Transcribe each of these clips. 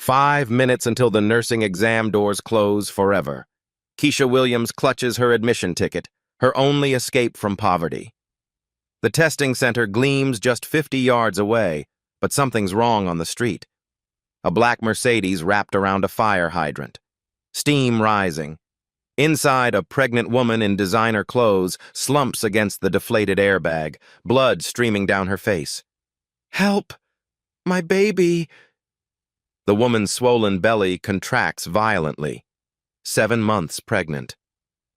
5 minutes until the nursing exam doors close forever. Keisha Williams clutches her admission ticket, her only escape from poverty. The testing center gleams just 50 yards away, but something's wrong on the street. A black Mercedes wrapped around a fire hydrant. Steam rising. Inside, a pregnant woman in designer clothes slumps against the deflated airbag, blood streaming down her face. "Help! My baby!" The woman's swollen belly contracts violently. 7 months pregnant.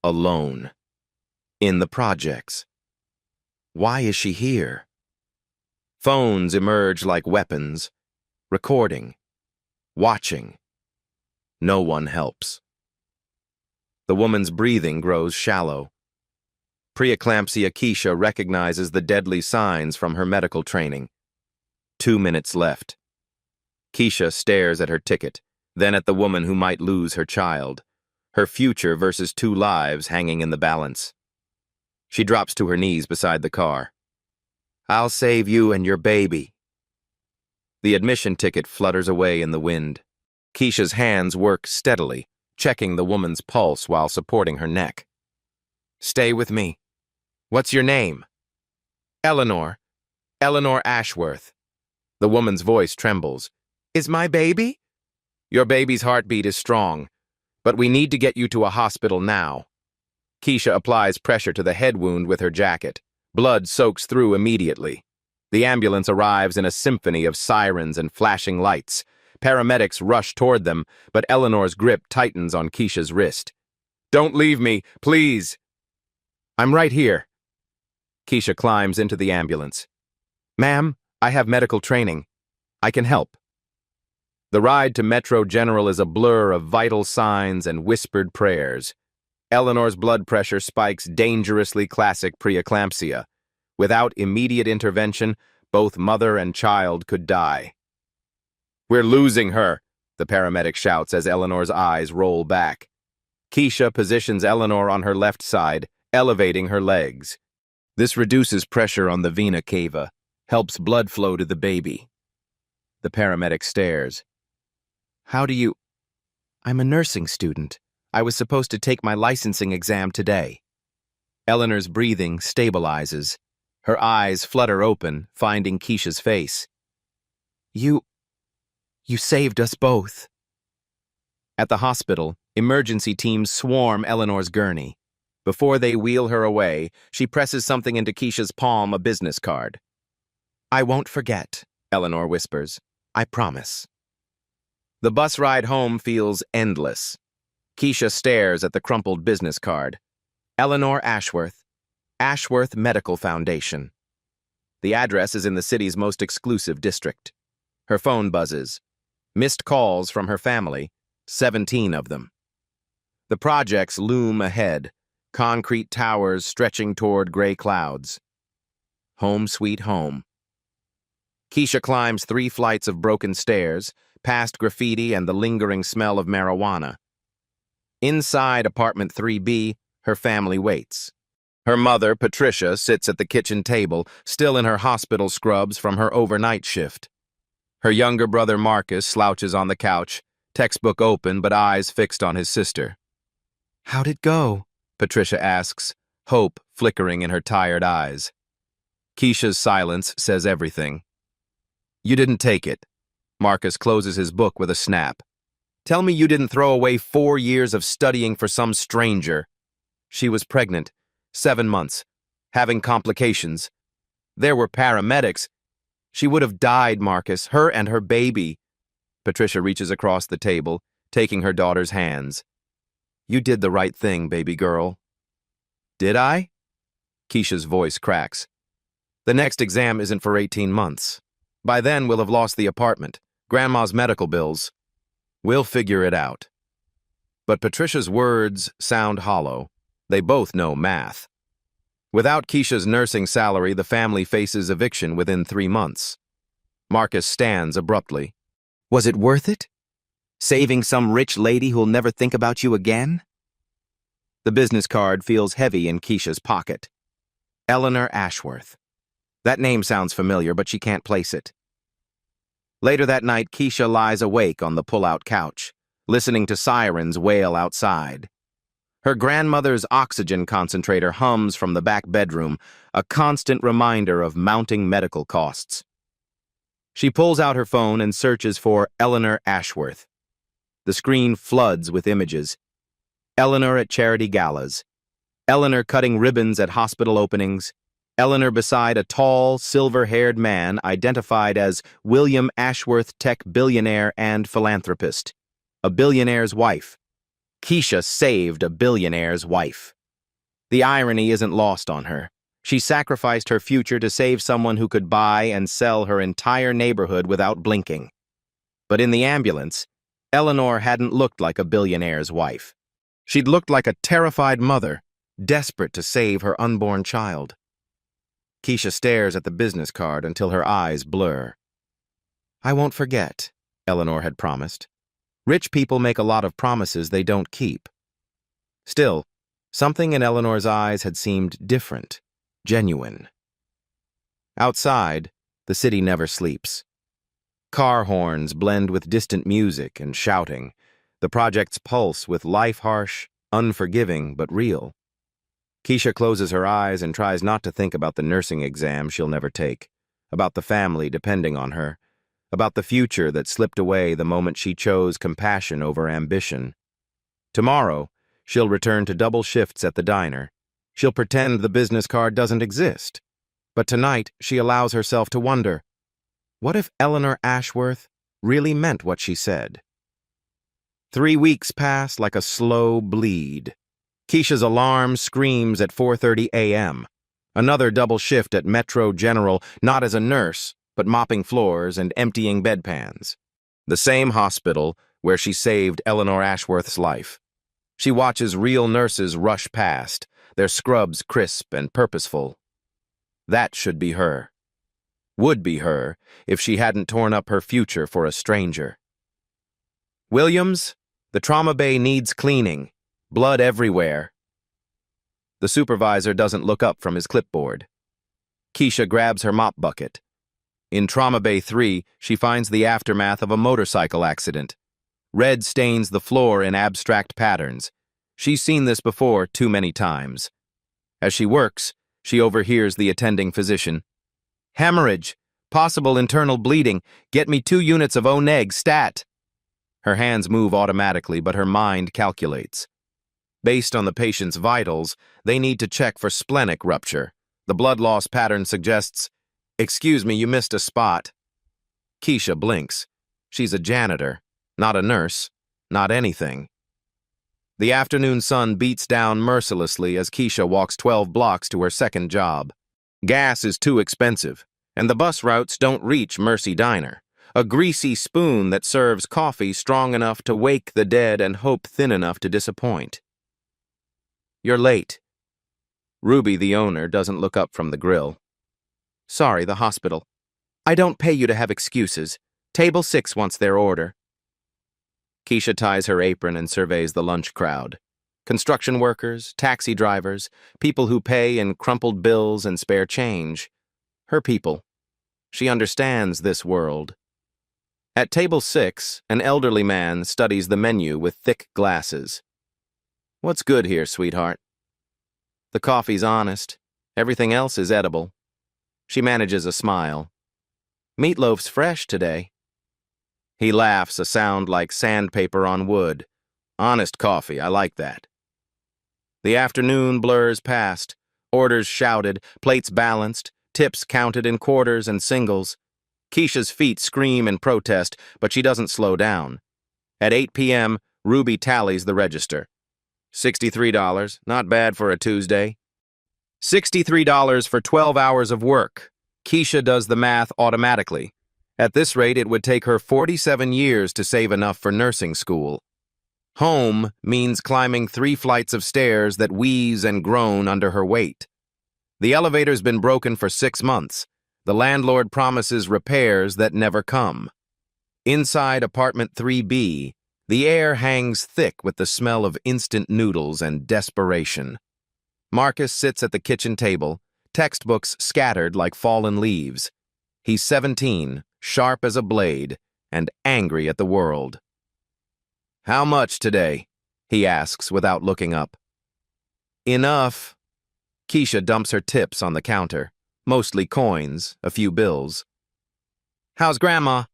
Alone. In the projects. Why is she here? Phones emerge like weapons. Recording. Watching. No one helps. The woman's breathing grows shallow. Preeclampsia Keisha recognizes the deadly signs from her medical training. 2 minutes left. Keisha stares at her ticket, then at the woman who might lose her child. Her future versus 2 lives hanging in the balance. She drops to her knees beside the car. "I'll save you and your baby." The admission ticket flutters away in the wind. Keisha's hands work steadily, checking the woman's pulse while supporting her neck. "Stay with me. What's your name?" "Eleanor. Eleanor Ashworth." The woman's voice trembles. "Is my baby?" "Your baby's heartbeat is strong, but we need to get you to a hospital now." Keisha applies pressure to the head wound with her jacket. Blood soaks through immediately. The ambulance arrives in a symphony of sirens and flashing lights. Paramedics rush toward them, but Eleanor's grip tightens on Keisha's wrist. "Don't leave me, please." "I'm right here." Keisha climbs into the ambulance. "Ma'am, I have medical training. I can help." The ride to Metro General is a blur of vital signs and whispered prayers. Eleanor's blood pressure spikes dangerously classic preeclampsia. Without immediate intervention, both mother and child could die. "We're losing her," the paramedic shouts as Eleanor's eyes roll back. Keisha positions Eleanor on her left side, elevating her legs. This reduces pressure on the vena cava, helps blood flow to the baby. The paramedic stares. "How do you—" "I'm a nursing student. I was supposed to take my licensing exam today." Eleanor's breathing stabilizes. Her eyes flutter open, finding Keisha's face. You saved us both." At the hospital, emergency teams swarm Eleanor's gurney. Before they wheel her away, she presses something into Keisha's palm, a business card. "I won't forget," Eleanor whispers. "I promise." The bus ride home feels endless. Keisha stares at the crumpled business card. Eleanor Ashworth, Ashworth Medical Foundation. The address is in the city's most exclusive district. Her phone buzzes. Missed calls from her family, 17 of them. The projects loom ahead, concrete towers stretching toward gray clouds. Home sweet home. Keisha climbs 3 flights of broken stairs, past graffiti and the lingering smell of marijuana. Inside apartment 3B, her family waits. Her mother, Patricia, sits at the kitchen table, still in her hospital scrubs from her overnight shift. Her younger brother, Marcus, slouches on the couch, textbook open but eyes fixed on his sister. "How'd it go?" Patricia asks, hope flickering in her tired eyes. Keisha's silence says everything. "You didn't take it." Marcus closes his book with a snap. "Tell me you didn't throw away 4 years of studying for some stranger." She was pregnant, 7 months, having complications. There were paramedics. She would have died, Marcus, her and her baby. Patricia reaches across the table, taking her daughter's hands. "You did the right thing, baby girl." "Did I?" Keisha's voice cracks. "The next exam isn't for 18 months. By then, we'll have lost the apartment, Grandma's medical bills. We'll figure it out." But Patricia's words sound hollow. They both know math. Without Keisha's nursing salary, the family faces eviction within 3 months. Marcus stands abruptly. "Was it worth it? Saving some rich lady who'll never think about you again?" The business card feels heavy in Keisha's pocket. Eleanor Ashworth. That name sounds familiar, but she can't place it. Later that night, Keisha lies awake on the pull-out couch, listening to sirens wail outside. Her grandmother's oxygen concentrator hums from the back bedroom, a constant reminder of mounting medical costs. She pulls out her phone and searches for Eleanor Ashworth. The screen floods with images. Eleanor at charity galas. Eleanor cutting ribbons at hospital openings. Eleanor beside a tall, silver-haired man identified as William Ashworth, tech billionaire and philanthropist. A billionaire's wife. Keisha saved a billionaire's wife. The irony isn't lost on her. She sacrificed her future to save someone who could buy and sell her entire neighborhood without blinking. But in the ambulance, Eleanor hadn't looked like a billionaire's wife. She'd looked like a terrified mother, desperate to save her unborn child. Keisha stares at the business card until her eyes blur. "I won't forget," Eleanor had promised. Rich people make a lot of promises they don't keep. Still, something in Eleanor's eyes had seemed different, genuine. Outside, the city never sleeps. Car horns blend with distant music and shouting, the project's pulse with life harsh, unforgiving, but real. Keisha closes her eyes and tries not to think about the nursing exam she'll never take, about the family depending on her, about the future that slipped away the moment she chose compassion over ambition. Tomorrow, she'll return to double shifts at the diner. She'll pretend the business card doesn't exist. But tonight, she allows herself to wonder, what if Eleanor Ashworth really meant what she said? 3 weeks pass like a slow bleed. Keisha's alarm screams at 4:30 a.m. Another double shift at Metro General, not as a nurse, but mopping floors and emptying bedpans. The same hospital where she saved Eleanor Ashworth's life. She watches real nurses rush past, their scrubs crisp and purposeful. That should be her. Would be her if she hadn't torn up her future for a stranger. "Williams, the trauma bay needs cleaning. Blood everywhere." The supervisor doesn't look up from his clipboard. Keisha grabs her mop bucket. In Trauma Bay 3, she finds the aftermath of a motorcycle accident. Red stains the floor in abstract patterns. She's seen this before too many times. As she works, she overhears the attending physician. "Hemorrhage, possible internal bleeding, get me 2 units of O-neg stat." Her hands move automatically, but her mind calculates. Based on the patient's vitals, they need to check for splenic rupture. The blood loss pattern suggests, "Excuse me, you missed a spot." Keisha blinks. She's a janitor, not a nurse, not anything. The afternoon sun beats down mercilessly as Keisha walks 12 blocks to her second job. Gas is too expensive, and the bus routes don't reach Mercy Diner, a greasy spoon that serves coffee strong enough to wake the dead and hope thin enough to disappoint. "You're late." Ruby, the owner, doesn't look up from the grill. "Sorry, the hospital. I don't pay you to have excuses. Table 6 wants their order." Keisha ties her apron and surveys the lunch crowd. Construction workers, taxi drivers, people who pay in crumpled bills and spare change. Her people. She understands this world. At table 6, an elderly man studies the menu with thick glasses. "What's good here, sweetheart?" The coffee's honest. Everything else is edible. She manages a smile. "Meatloaf's fresh today." He laughs, a sound like sandpaper on wood. "Honest coffee, I like that." The afternoon blurs past, orders shouted, plates balanced, tips counted in quarters and singles. Keisha's feet scream in protest, but she doesn't slow down. At 8 p.m., Ruby tallies the register. $63, not bad for a Tuesday. $63 for 12 hours of work. Keisha does the math automatically. At this rate, it would take her 47 years to save enough for nursing school. Home means climbing 3 flights of stairs that wheeze and groan under her weight. The elevator's been broken for 6 months. The landlord promises repairs that never come. Inside apartment 3B, the air hangs thick with the smell of instant noodles and desperation. Marcus sits at the kitchen table, textbooks scattered like fallen leaves. He's 17, sharp as a blade, and angry at the world. "How much today?" he asks without looking up. "Enough." Keisha dumps her tips on the counter, mostly coins, a few bills. "How's Grandma?"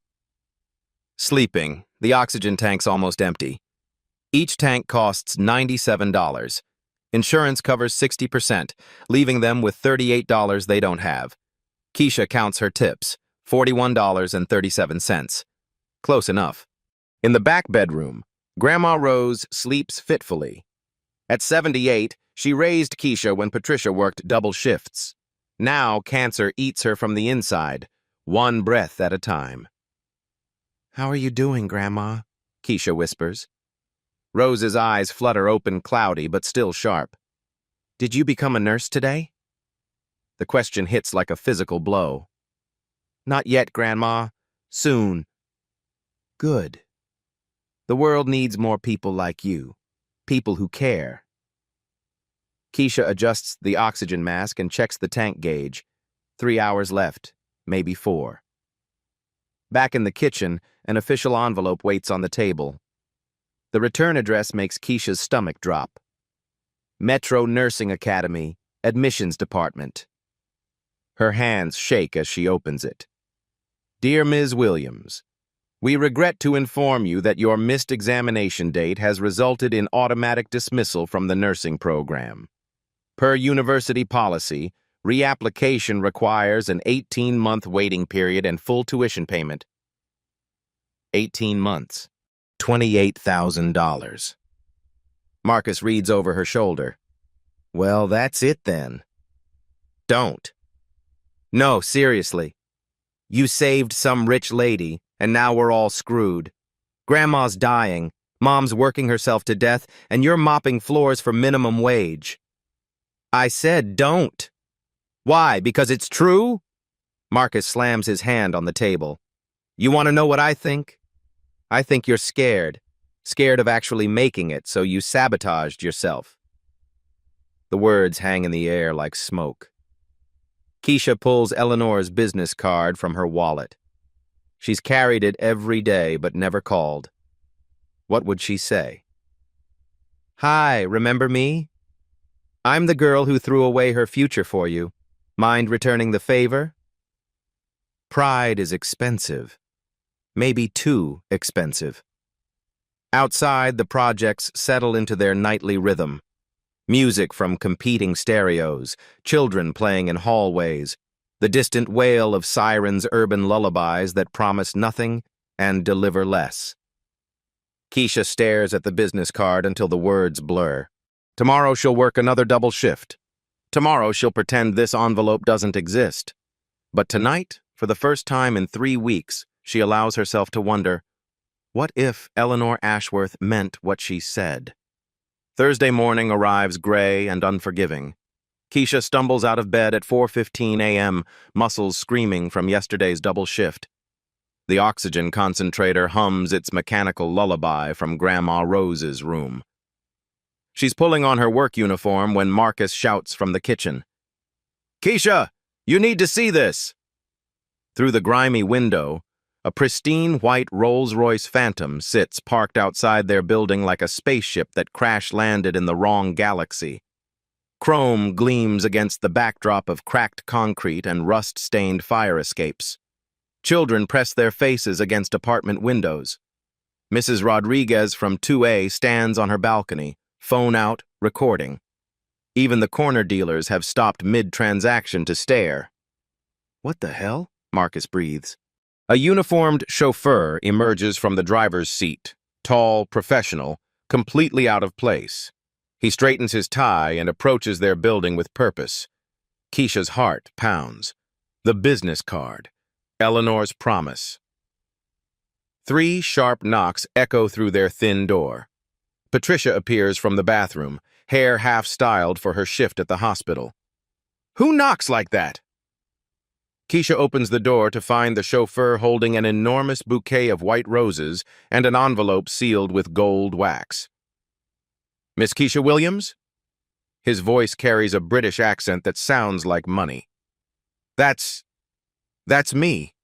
"Sleeping. The oxygen tank's almost empty. Each tank costs $97. Insurance covers 60%, leaving them with $38 they don't have. Keisha counts her tips, $41.37. Close enough. In the back bedroom, Grandma Rose sleeps fitfully. At 78, she raised Keisha when Patricia worked double shifts. Now cancer eats her from the inside, one breath at a time. "How are you doing, Grandma?" Keisha whispers. Rose's eyes flutter open, cloudy, but still sharp. "Did you become a nurse today?" The question hits like a physical blow. "Not yet, Grandma. Soon." "Good. The world needs more people like you. People who care." Keisha adjusts the oxygen mask and checks the tank gauge. 3 hours left, maybe 4. Back in the kitchen, an official envelope waits on the table. The return address makes Keisha's stomach drop. Metro Nursing Academy, Admissions Department. Her hands shake as she opens it. "Dear Ms. Williams, we regret to inform you that your missed examination date has resulted in automatic dismissal from the nursing program. Per university policy, reapplication requires an 18-month waiting period and full tuition payment." 18 months. $28,000. Marcus reads over her shoulder. "Well, that's it then." "Don't." "No, seriously. You saved some rich lady, and now we're all screwed. Grandma's dying, Mom's working herself to death, and you're mopping floors for minimum wage." "I said don't." "Why, because it's true?" Marcus slams his hand on the table. "You want to know what I think? I think you're scared of actually making it, so you sabotaged yourself." The words hang in the air like smoke. Keisha pulls Eleanor's business card from her wallet. She's carried it every day but never called. What would she say? "Hi, remember me? I'm the girl who threw away her future for you. Mind returning the favor?" Pride is expensive. Maybe too expensive. Outside, the projects settle into their nightly rhythm. Music from competing stereos, children playing in hallways, the distant wail of sirens' urban lullabies that promise nothing and deliver less. Keisha stares at the business card until the words blur. Tomorrow she'll work another double shift. Tomorrow she'll pretend this envelope doesn't exist. But tonight, for the first time in 3 weeks, she allows herself to wonder, what if Eleanor Ashworth meant what she said? Thursday morning arrives gray and unforgiving. Keisha stumbles out of bed at 4:15 a.m., muscles screaming from yesterday's double shift. The oxygen concentrator hums its mechanical lullaby from Grandma Rose's room. She's pulling on her work uniform when Marcus shouts from the kitchen. "Keisha, you need to see this!" Through the grimy window, a pristine white Rolls-Royce Phantom sits parked outside their building like a spaceship that crash-landed in the wrong galaxy. Chrome gleams against the backdrop of cracked concrete and rust-stained fire escapes. Children press their faces against apartment windows. Mrs. Rodriguez from 2A stands on her balcony, phone out, recording. Even the corner dealers have stopped mid-transaction to stare. "What the hell?" Marcus breathes. A uniformed chauffeur emerges from the driver's seat, tall, professional, completely out of place. He straightens his tie and approaches their building with purpose. Keisha's heart pounds. The business card. Eleanor's promise. 3 sharp knocks echo through their thin door. Patricia appears from the bathroom, hair half-styled for her shift at the hospital. "Who knocks like that?" Keisha opens the door to find the chauffeur holding an enormous bouquet of white roses and an envelope sealed with gold wax. "Miss Keisha Williams?" His voice carries a British accent that sounds like money. That's me."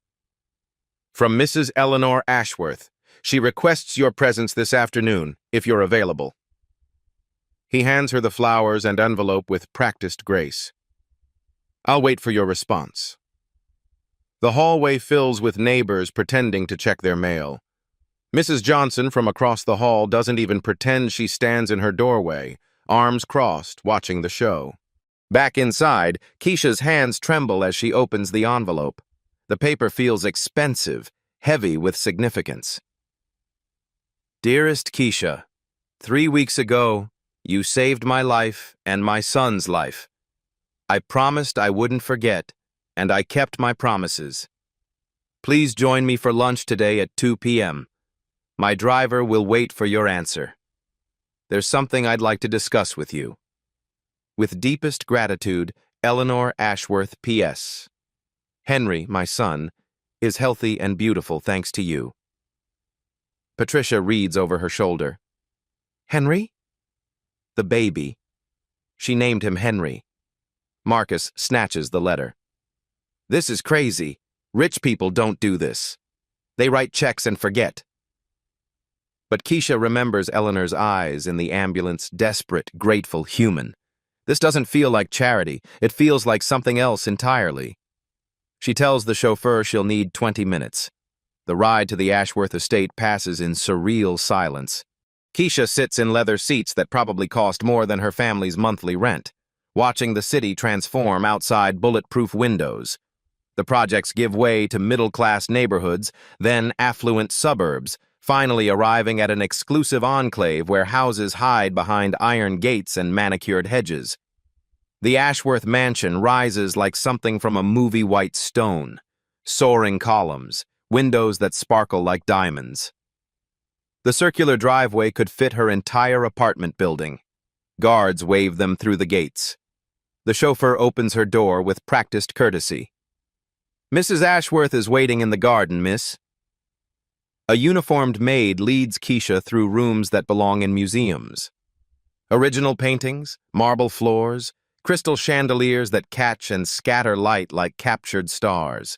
From Mrs. Eleanor Ashworth. She requests your presence this afternoon, if you're available. He hands her the flowers and envelope with practiced grace. I'll wait for your response. The hallway fills with neighbors pretending to check their mail. Mrs. Johnson from across the hall doesn't even pretend she stands in her doorway, arms crossed, watching the show. Back inside, Keisha's hands tremble as she opens the envelope. The paper feels expensive, heavy with significance. Dearest Keisha, 3 weeks ago, you saved my life and my son's life. I promised I wouldn't forget, and I kept my promises. Please join me for lunch today at 2 p.m. My driver will wait for your answer. There's something I'd like to discuss with you. With deepest gratitude, Eleanor Ashworth, P.S. Henry, my son, is healthy and beautiful thanks to you. Patricia reads over her shoulder. Henry? The baby. She named him Henry. Marcus snatches the letter. This is crazy. Rich people don't do this. They write checks and forget. But Keisha remembers Eleanor's eyes in the ambulance, desperate, grateful, human. This doesn't feel like charity. It feels like something else entirely. She tells the chauffeur she'll need 20 minutes. The ride to the Ashworth estate passes in surreal silence. Keisha sits in leather seats that probably cost more than her family's monthly rent, watching the city transform outside bulletproof windows. The projects give way to middle-class neighborhoods, then affluent suburbs, finally arriving at an exclusive enclave where houses hide behind iron gates and manicured hedges. The Ashworth mansion rises like something from a movie white stone, soaring columns, windows that sparkle like diamonds. The circular driveway could fit her entire apartment building. Guards wave them through the gates. The chauffeur opens her door with practiced courtesy. Mrs. Ashworth is waiting in the garden, miss. A uniformed maid leads Keisha through rooms that belong in museums. Original paintings, marble floors, crystal chandeliers that catch and scatter light like captured stars.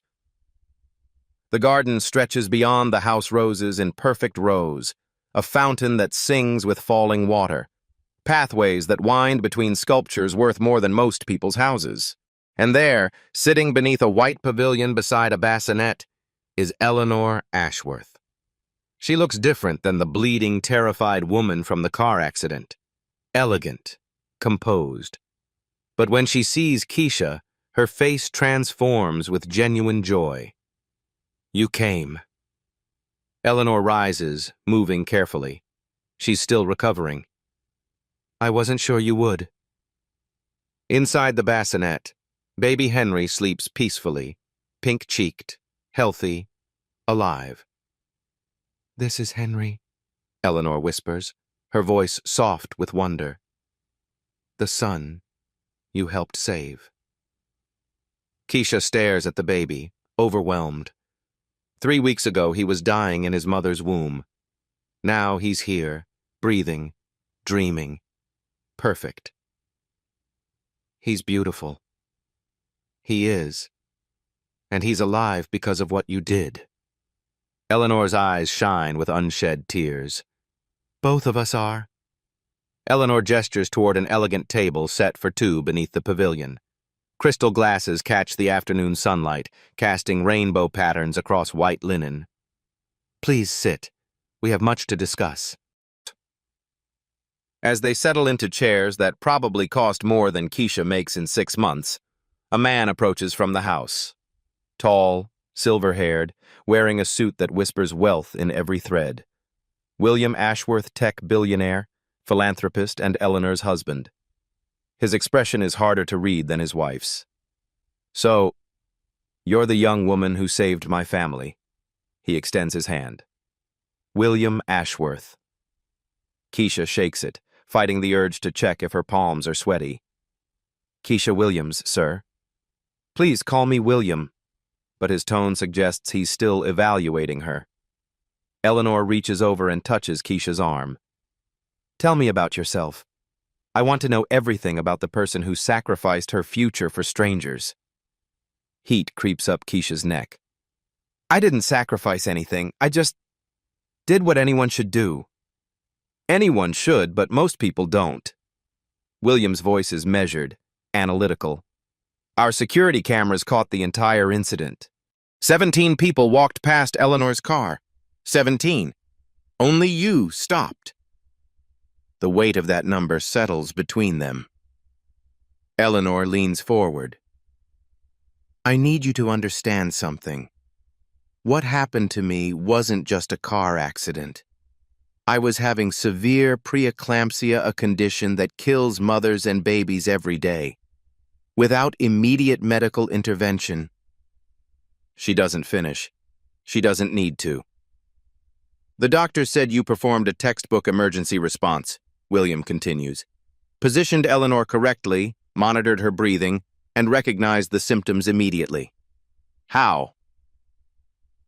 The garden stretches beyond the house roses in perfect rows, a fountain that sings with falling water, pathways that wind between sculptures worth more than most people's houses. And there, sitting beneath a white pavilion beside a bassinet, is Eleanor Ashworth. She looks different than the bleeding, terrified woman from the car accident. Elegant, composed. But when she sees Keisha, her face transforms with genuine joy. You came. Eleanor rises, moving carefully. She's still recovering. I wasn't sure you would. Inside the bassinet, baby Henry sleeps peacefully, pink-cheeked, healthy, alive. This is Henry, Eleanor whispers, her voice soft with wonder. The son you helped save. Keisha stares at the baby, overwhelmed. 3 weeks ago, he was dying in his mother's womb. Now he's here, breathing, dreaming, perfect. He's beautiful. He is. And he's alive because of what you did. Eleanor's eyes shine with unshed tears. Both of us are. Eleanor gestures toward an elegant table set for two beneath the pavilion. Crystal glasses catch the afternoon sunlight, casting rainbow patterns across white linen. Please sit. We have much to discuss. As they settle into chairs that probably cost more than Keisha makes in 6 months, a man approaches from the house. Tall, silver-haired, wearing a suit that whispers wealth in every thread. William Ashworth, tech billionaire, philanthropist, and Eleanor's husband. His expression is harder to read than his wife's. So, you're the young woman who saved my family. He extends his hand. William Ashworth. Keisha shakes it, fighting the urge to check if her palms are sweaty. Keisha Williams, sir. Please call me William. But his tone suggests he's still evaluating her. Eleanor reaches over and touches Keisha's arm. Tell me about yourself. I want to know everything about the person who sacrificed her future for strangers. Heat creeps up Keisha's neck. I didn't sacrifice anything. I just did what anyone should do. Anyone should, but most people don't. William's voice is measured, analytical. Our security cameras caught the entire incident. 17 people walked past Eleanor's car. 17. Only you stopped. The weight of that number settles between them. Eleanor leans forward. I need you to understand something. What happened to me wasn't just a car accident. I was having severe preeclampsia, a condition that kills mothers and babies every day. Without immediate medical intervention. She doesn't finish. She doesn't need to. The doctor said you performed a textbook emergency response, William continues. Positioned Eleanor correctly, monitored her breathing, and recognized the symptoms immediately. How?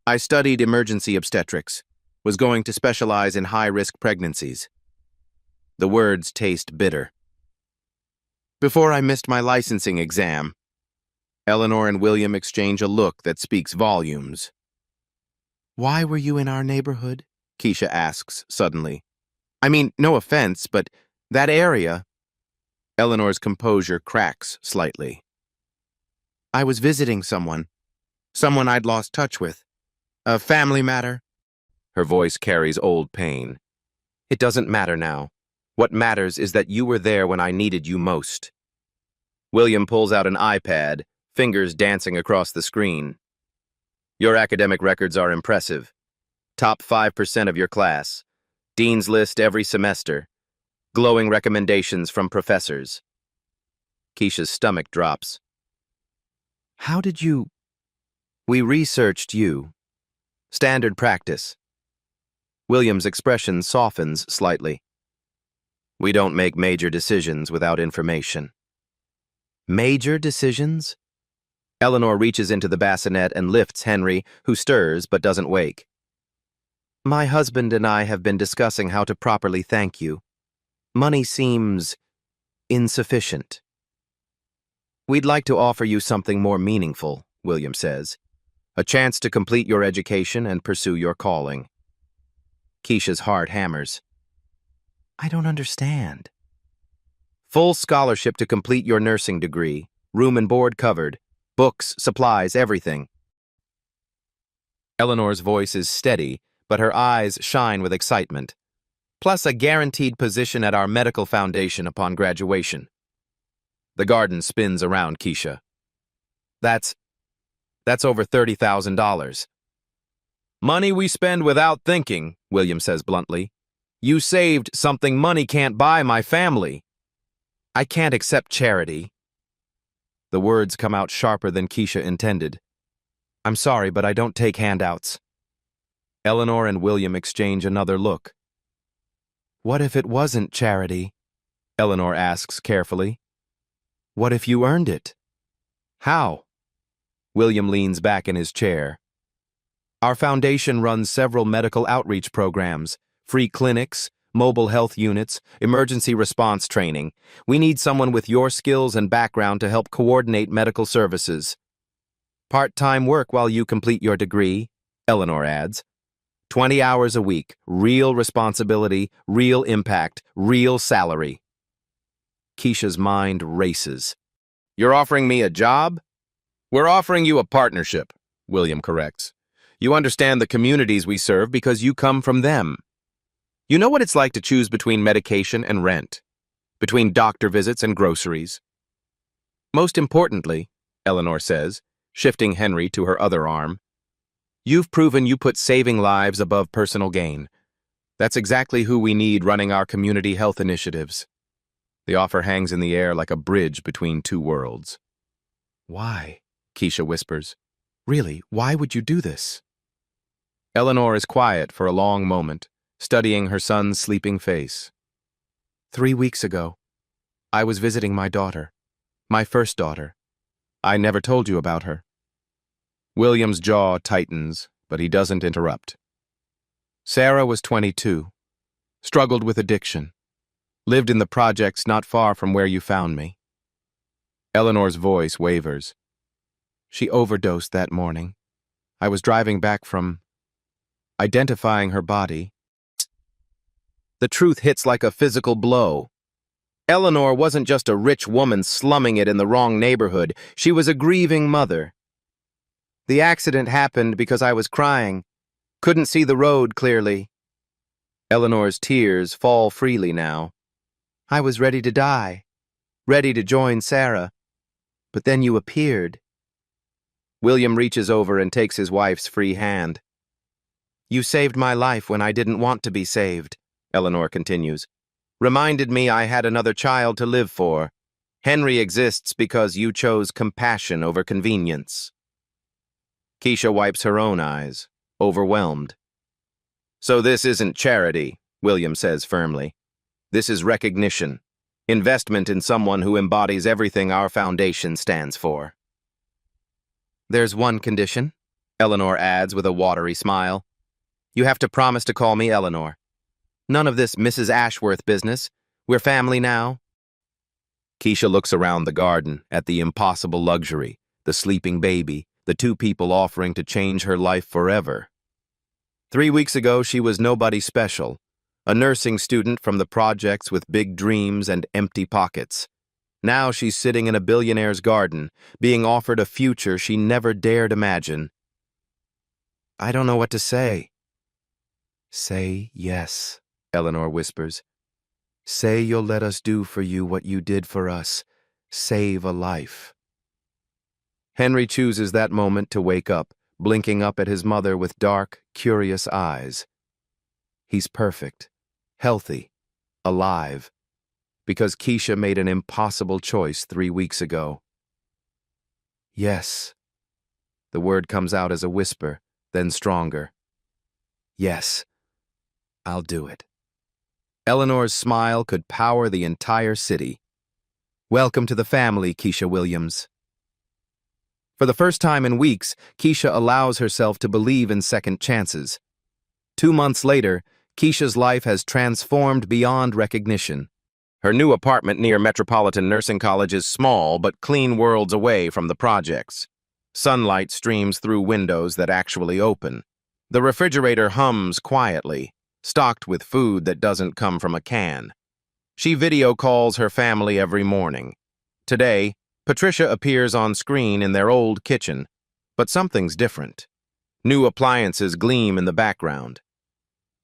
I studied emergency obstetrics, was going to specialize in high-risk pregnancies. The words taste bitter. Before I missed my licensing exam, Eleanor and William exchange a look that speaks volumes. Why were you in our neighborhood? Keisha asks suddenly. I mean, no offense, but that area... Eleanor's composure cracks slightly. I was visiting someone I'd lost touch with. A family matter. Her voice carries old pain. It doesn't matter now. What matters is that you were there when I needed you most. William pulls out an iPad, fingers dancing across the screen. Your academic records are impressive. Top 5% of your class. Dean's list every semester. Glowing recommendations from professors. Keisha's stomach drops. How did you... We researched you. Standard practice. William's expression softens slightly. We don't make major decisions without information. Major decisions? Eleanor reaches into the bassinet and lifts Henry, who stirs but doesn't wake. My husband and I have been discussing how to properly thank you. Money seems insufficient. We'd like to offer you something more meaningful, William says. A chance to complete your education and pursue your calling. Keisha's heart hammers. I don't understand. Full scholarship to complete your nursing degree, room and board covered, books, supplies, everything. Eleanor's voice is steady, but her eyes shine with excitement. Plus a guaranteed position at our medical foundation upon graduation. The garden spins around Keisha. That's over $30,000. Money we spend without thinking, William says bluntly. You saved something money can't buy my family. I can't accept charity. The words come out sharper than Keisha intended. I'm sorry, but I don't take handouts. Eleanor and William exchange another look. What if it wasn't charity? Eleanor asks carefully. What if you earned it? How? William leans back in his chair. Our foundation runs several medical outreach programs, free clinics, mobile health units, emergency response training. We need someone with your skills and background to help coordinate medical services. Part-time work while you complete your degree, Eleanor adds. 20 hours a week, real responsibility, real impact, real salary. Keisha's mind races. You're offering me a job? We're offering you a partnership, William corrects. You understand the communities we serve because you come from them. You know what it's like to choose between medication and rent, between doctor visits and groceries. Most importantly, Eleanor says, shifting Henry to her other arm, you've proven you put saving lives above personal gain. That's exactly who we need running our community health initiatives. The offer hangs in the air like a bridge between two worlds. Why? Keisha whispers. Really, why would you do this? Eleanor is quiet for a long moment, studying her son's sleeping face. 3 weeks ago, I was visiting my daughter, my first daughter. I never told you about her. William's jaw tightens, but he doesn't interrupt. Sarah was 22, struggled with addiction, lived in the projects not far from where you found me. Eleanor's voice wavers. She overdosed that morning. I was driving back from identifying her body. The truth hits like a physical blow. Eleanor wasn't just a rich woman slumming it in the wrong neighborhood. She was a grieving mother. The accident happened because I was crying. Couldn't see the road clearly. Eleanor's tears fall freely now. I was ready to die, ready to join Sarah. But then you appeared. William reaches over and takes his wife's free hand. You saved my life when I didn't want to be saved, Eleanor continues. Reminded me I had another child to live for. Henry exists because you chose compassion over convenience. Keisha wipes her own eyes, overwhelmed. So this isn't charity, William says firmly. This is recognition, investment in someone who embodies everything our foundation stands for. There's one condition, Eleanor adds with a watery smile. You have to promise to call me Eleanor. None of this Mrs. Ashworth business. We're family now. Keisha looks around the garden at the impossible luxury, the sleeping baby, the two people offering to change her life forever. 3 weeks ago, she was nobody special, a nursing student from the projects with big dreams and empty pockets. Now she's sitting in a billionaire's garden, being offered a future she never dared imagine. I don't know what to say. Say yes, Eleanor whispers. Say you'll let us do for you what you did for us. Save a life. Henry chooses that moment to wake up, blinking up at his mother with dark, curious eyes. He's perfect, healthy, alive, because Keisha made an impossible choice 3 weeks ago. Yes. The word comes out as a whisper, then stronger. Yes, I'll do it. Eleanor's smile could power the entire city. Welcome to the family, Keisha Williams. For the first time in weeks, Keisha allows herself to believe in second chances. 2 months later, Keisha's life has transformed beyond recognition. Her new apartment near Metropolitan Nursing College is small but clean worlds away from the projects. Sunlight streams through windows that actually open. The refrigerator hums quietly, stocked with food that doesn't come from a can. She video calls her family every morning. Today, Patricia appears on screen in their old kitchen, but something's different. New appliances gleam in the background.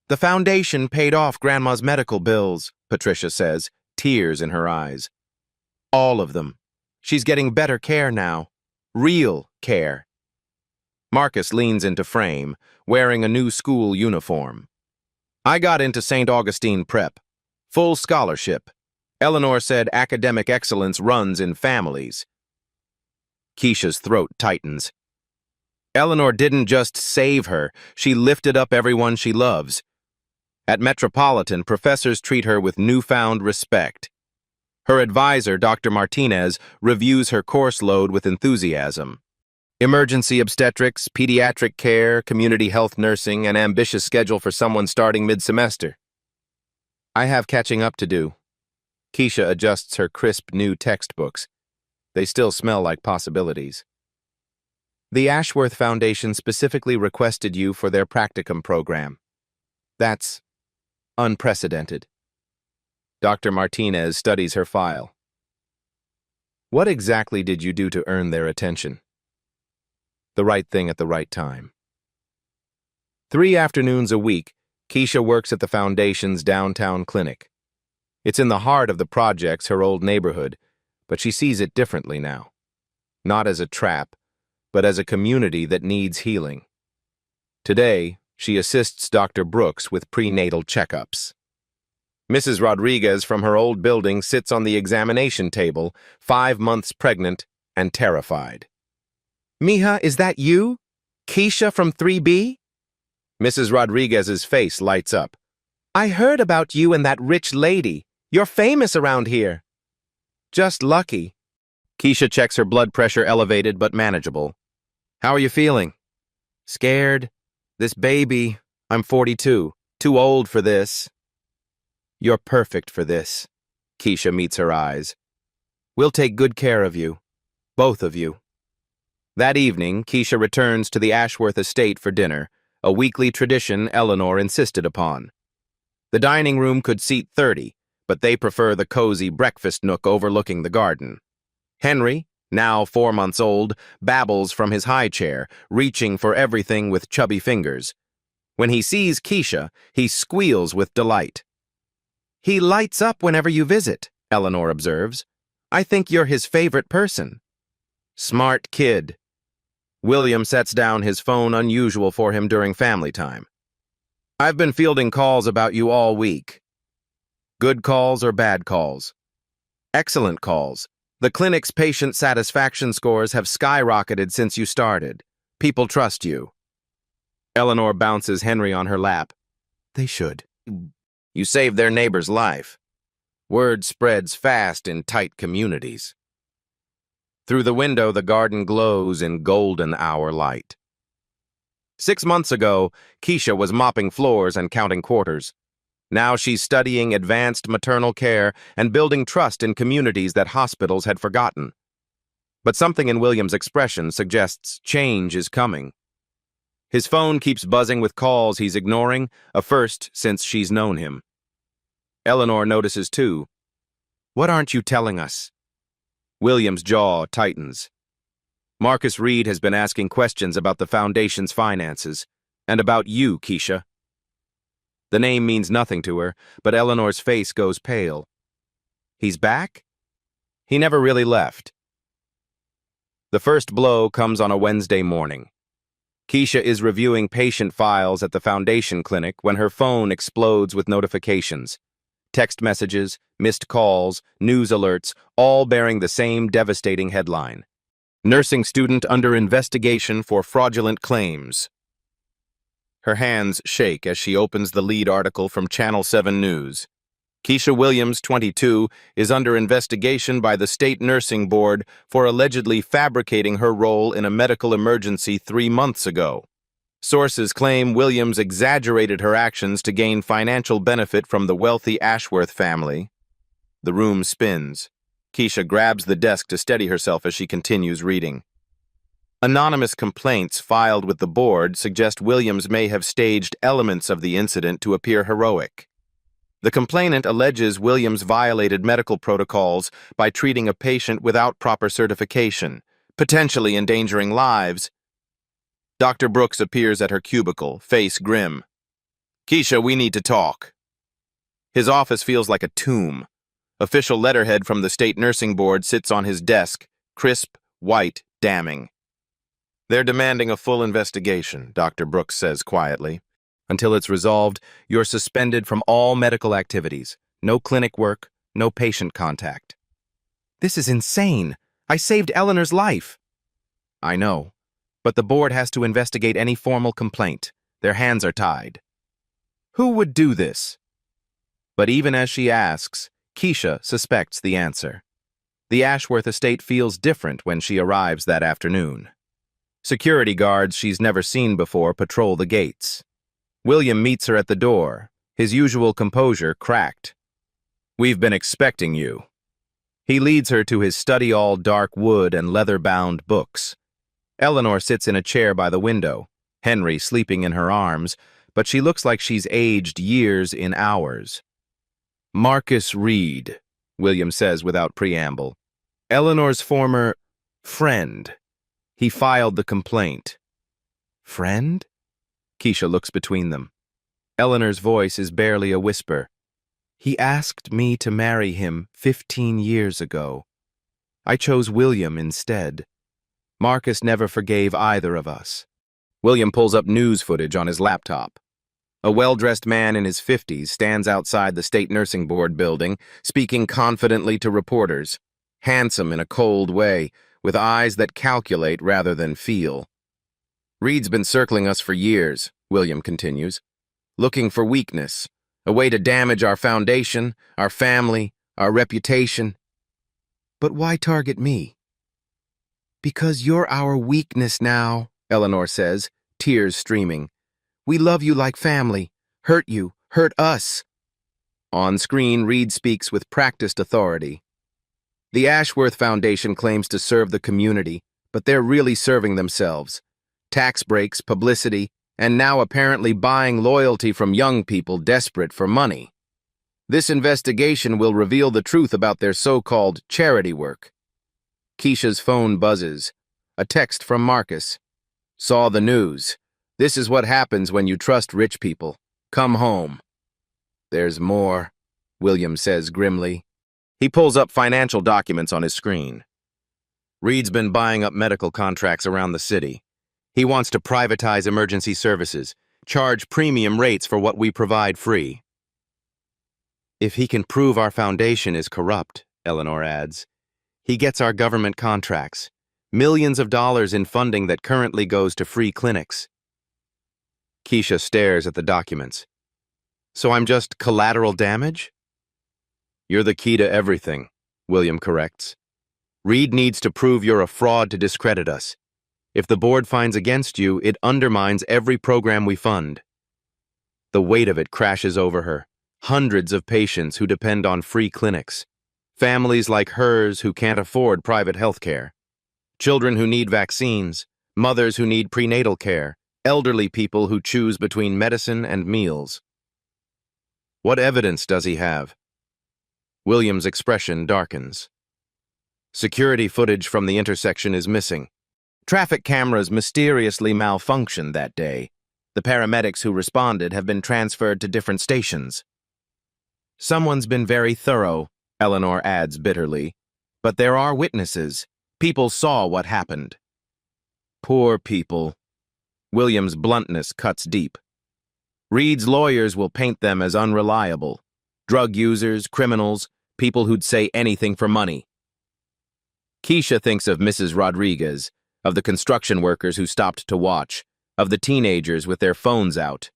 The foundation paid off Grandma's medical bills, Patricia says, tears in her eyes. All of them. She's getting better care now. Real care. Marcus leans into frame, wearing a new school uniform. I got into St. Augustine Prep. Full scholarship. Eleanor said academic excellence runs in families. Keisha's throat tightens. Eleanor didn't just save her, she lifted up everyone she loves. At Metropolitan, professors treat her with newfound respect. Her advisor, Dr. Martinez, reviews her course load with enthusiasm. Emergency obstetrics, pediatric care, community health nursing, an ambitious schedule for someone starting mid-semester. I have catching up to do. Keisha adjusts her crisp new textbooks. They still smell like possibilities. The Ashworth Foundation specifically requested you for their practicum program. That's unprecedented. Dr. Martinez studies her file. What exactly did you do to earn their attention? The right thing at the right time. 3 afternoons a week, Keisha works at the Foundation's downtown clinic. It's in the heart of the projects, her old neighborhood, but she sees it differently now. Not as a trap, but as a community that needs healing. Today, she assists Dr. Brooks with prenatal checkups. Mrs. Rodriguez from her old building sits on the examination table, 5 months pregnant and terrified. Mija, is that you? Keisha from 3B? Mrs. Rodriguez's face lights up. I heard about you and that rich lady. You're famous around here. Just lucky. Keisha checks her blood pressure elevated but manageable. How are you feeling? Scared. This baby, I'm 42. Too old for this. You're perfect for this. Keisha meets her eyes. We'll take good care of you. Both of you. That evening, Keisha returns to the Ashworth estate for dinner, a weekly tradition Eleanor insisted upon. The dining room could seat 30, but they prefer the cozy breakfast nook overlooking the garden. Henry, now 4 months old, babbles from his high chair, reaching for everything with chubby fingers. When he sees Keisha, he squeals with delight. "He lights up whenever you visit," Eleanor observes. "I think you're his favorite person." Smart kid. William sets down his phone, unusual for him during family time. "I've been fielding calls about you all week." "Good calls or bad calls?" "Excellent calls. The clinic's patient satisfaction scores have skyrocketed since you started. People trust you." Eleanor bounces Henry on her lap. "They should. You saved their neighbor's life." Word spreads fast in tight communities. Through the window, the garden glows in golden hour light. 6 months ago, Keisha was mopping floors and counting quarters. Now she's studying advanced maternal care and building trust in communities that hospitals had forgotten. But something in William's expression suggests change is coming. His phone keeps buzzing with calls he's ignoring, a first since she's known him. Eleanor notices too. "What aren't you telling us?" William's jaw tightens. "Marcus Reed has been asking questions about the foundation's finances, and about you, Keisha." The name means nothing to her, but Eleanor's face goes pale. "He's back?" "He never really left." The first blow comes on a Wednesday morning. Keisha is reviewing patient files at the foundation clinic when her phone explodes with notifications. Text messages, missed calls, news alerts, all bearing the same devastating headline. "Nursing student under investigation for fraudulent claims." Her hands shake as she opens the lead article from Channel 7 News. Keisha Williams, 22, is under investigation by the State Nursing Board for allegedly fabricating her role in a medical emergency 3 months ago. Sources claim Williams exaggerated her actions to gain financial benefit from the wealthy Ashworth family. The room spins. Keisha grabs the desk to steady herself as she continues reading. Anonymous complaints filed with the board suggest Williams may have staged elements of the incident to appear heroic. The complainant alleges Williams violated medical protocols by treating a patient without proper certification, potentially endangering lives. Dr. Brooks appears at her cubicle, face grim. "Keisha, we need to talk." His office feels like a tomb. Official letterhead from the State Nursing Board sits on his desk, crisp, white, damning. "They're demanding a full investigation," Dr. Brooks says quietly. "Until it's resolved, you're suspended from all medical activities. No clinic work, no patient contact." "This is insane. I saved Eleanor's life." "I know, but the board has to investigate any formal complaint. Their hands are tied." "Who would do this?" But even as she asks, Keisha suspects the answer. The Ashworth estate feels different when she arrives that afternoon. Security guards she's never seen before patrol the gates. William meets her at the door, his usual composure cracked. "We've been expecting you." He leads her to his study, all dark wood and leather-bound books. Eleanor sits in a chair by the window, Henry sleeping in her arms, but she looks like she's aged years in hours. "Marcus Reed," William says without preamble. "Eleanor's former friend. He filed the complaint." "Friend?" Keisha looks between them. Eleanor's voice is barely a whisper. "He asked me to marry him 15 years ago. I chose William instead. Marcus never forgave either of us." William pulls up news footage on his laptop. A well-dressed man in his 50s stands outside the State Nursing Board building, speaking confidently to reporters, handsome in a cold way, with eyes that calculate rather than feel. "Reed's been circling us for years," William continues, "looking for weakness, a way to damage our foundation, our family, our reputation." "But why target me?" "Because you're our weakness now," Eleanor says, tears streaming. "We love you like family. Hurt you, hurt us." On screen, Reed speaks with practiced authority. "The Ashworth Foundation claims to serve the community, But they're really serving themselves. Tax breaks, publicity, and now apparently buying loyalty from young people desperate for money. This investigation will reveal the truth about their so-called charity work. Keisha's phone buzzes. A text from Marcus. Saw the news. This is what happens when you trust rich people. Come home. There's more, William says grimly. He pulls up financial documents on his screen. Reed's been buying up medical contracts around the city. He wants to privatize emergency services, charge premium rates for what we provide free. If he can prove our foundation is corrupt, Eleanor adds, he gets our government contracts, millions of dollars in funding that currently goes to free clinics. Keisha stares at the documents. So I'm just collateral damage? You're the key to everything, William corrects. Reed needs to prove you're a fraud to discredit us. If the board finds against you, it undermines every program we fund. The weight of it crashes over her. Hundreds of patients who depend on free clinics. Families like hers who can't afford private health care. Children who need vaccines. Mothers who need prenatal care. Elderly people who choose between medicine and meals. What evidence does he have? William's expression darkens. Security footage from the intersection is missing. Traffic cameras mysteriously malfunctioned that day. The paramedics who responded have been transferred to different stations. Someone's been very thorough, Eleanor adds bitterly. But there are witnesses. People saw what happened. Poor people. William's bluntness cuts deep. Reed's lawyers will paint them as unreliable. Drug users, criminals, people who'd say anything for money. Keisha thinks of Mrs. Rodriguez, of the construction workers who stopped to watch, of the teenagers with their phones out.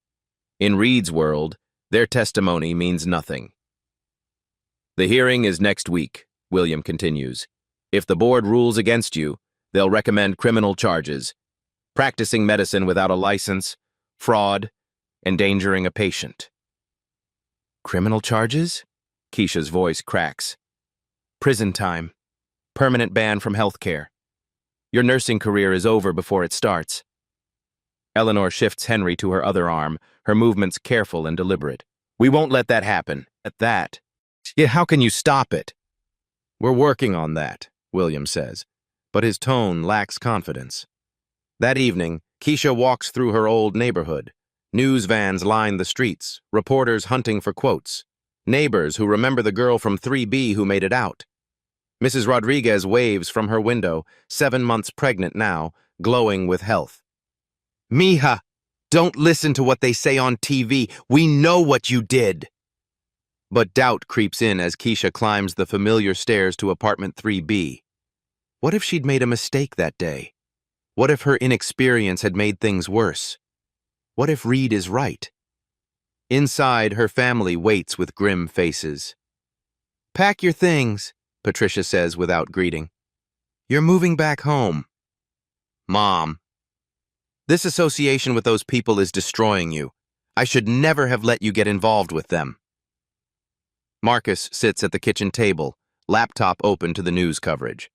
In Reed's world, their testimony means nothing. The hearing is next week, William continues. If the board rules against you, they'll recommend criminal charges, practicing medicine without a license, fraud, endangering a patient. Criminal charges? Keisha's voice cracks. Prison time. Permanent ban from health care. Your nursing career is over before it starts. Eleanor shifts Henry to her other arm, her movements careful and deliberate. We won't let that happen. At that. Yeah, how can you stop it? We're working on that, William says, but his tone lacks confidence. That evening, Keisha walks through her old neighborhood. News vans line the streets, reporters hunting for quotes. Neighbors who remember the girl from 3B who made it out. Mrs. Rodriguez waves from her window, 7 months pregnant now, glowing with health. Mija, don't listen to what they say on TV. We know what you did. But doubt creeps in as Keisha climbs the familiar stairs to apartment 3B. What if she'd made a mistake that day? What if her inexperience had made things worse? What if Reed is right? Inside, her family waits with grim faces. Pack your things, Patricia says without greeting. You're moving back home. Mom. This association with those people is destroying you. I should never have let you get involved with them. Marcus sits at the kitchen table, laptop open to the news coverage.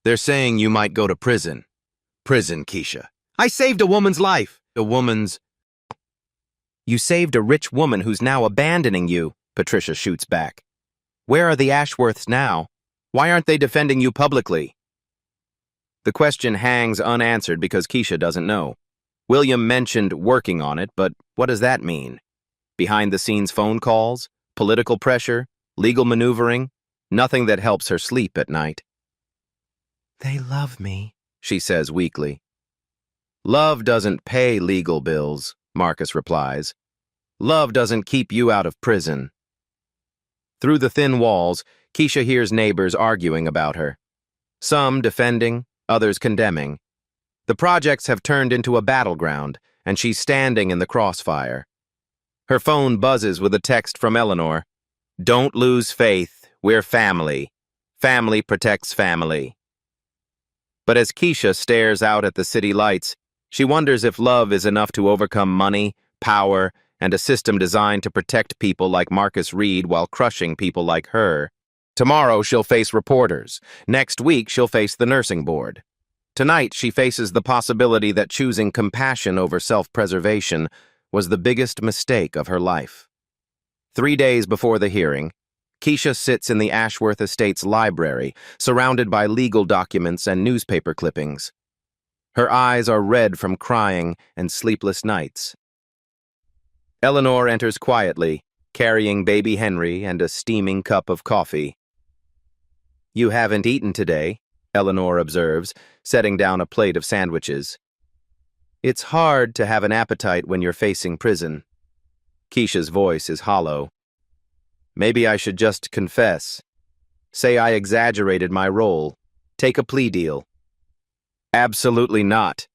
They're saying you might go to prison. Prison, Keisha. I saved a woman's life. A woman's... You saved a rich woman who's now abandoning you, Patricia shoots back. Where are the Ashworths now? Why aren't they defending you publicly? The question hangs unanswered because Keisha doesn't know. William mentioned working on it, but what does that mean? Behind-the-scenes phone calls? Political pressure? Legal maneuvering? Nothing that helps her sleep at night. They love me, she says weakly. Love doesn't pay legal bills, Marcus replies. Love doesn't keep you out of prison. Through the thin walls, Keisha hears neighbors arguing about her. Some defending, others condemning. The projects have turned into a battleground, and she's standing in the crossfire. Her phone buzzes with a text from Eleanor. Don't lose faith. We're family. Family protects family. But as Keisha stares out at the city lights, she wonders if love is enough to overcome money, power, and a system designed to protect people like Marcus Reed while crushing people like her. Tomorrow she'll face reporters. Next week she'll face the nursing board. Tonight, she faces the possibility that choosing compassion over self-preservation was the biggest mistake of her life. 3 days before the hearing, Keisha sits in the Ashworth Estates library, surrounded by legal documents and newspaper clippings. Her eyes are red from crying and sleepless nights. Eleanor enters quietly, carrying baby Henry and a steaming cup of coffee. "You haven't eaten today," Eleanor observes, setting down a plate of sandwiches. "It's hard to have an appetite when you're facing prison." Keisha's voice is hollow. "Maybe I should just confess. Say I exaggerated my role. Take a plea deal." "Absolutely not."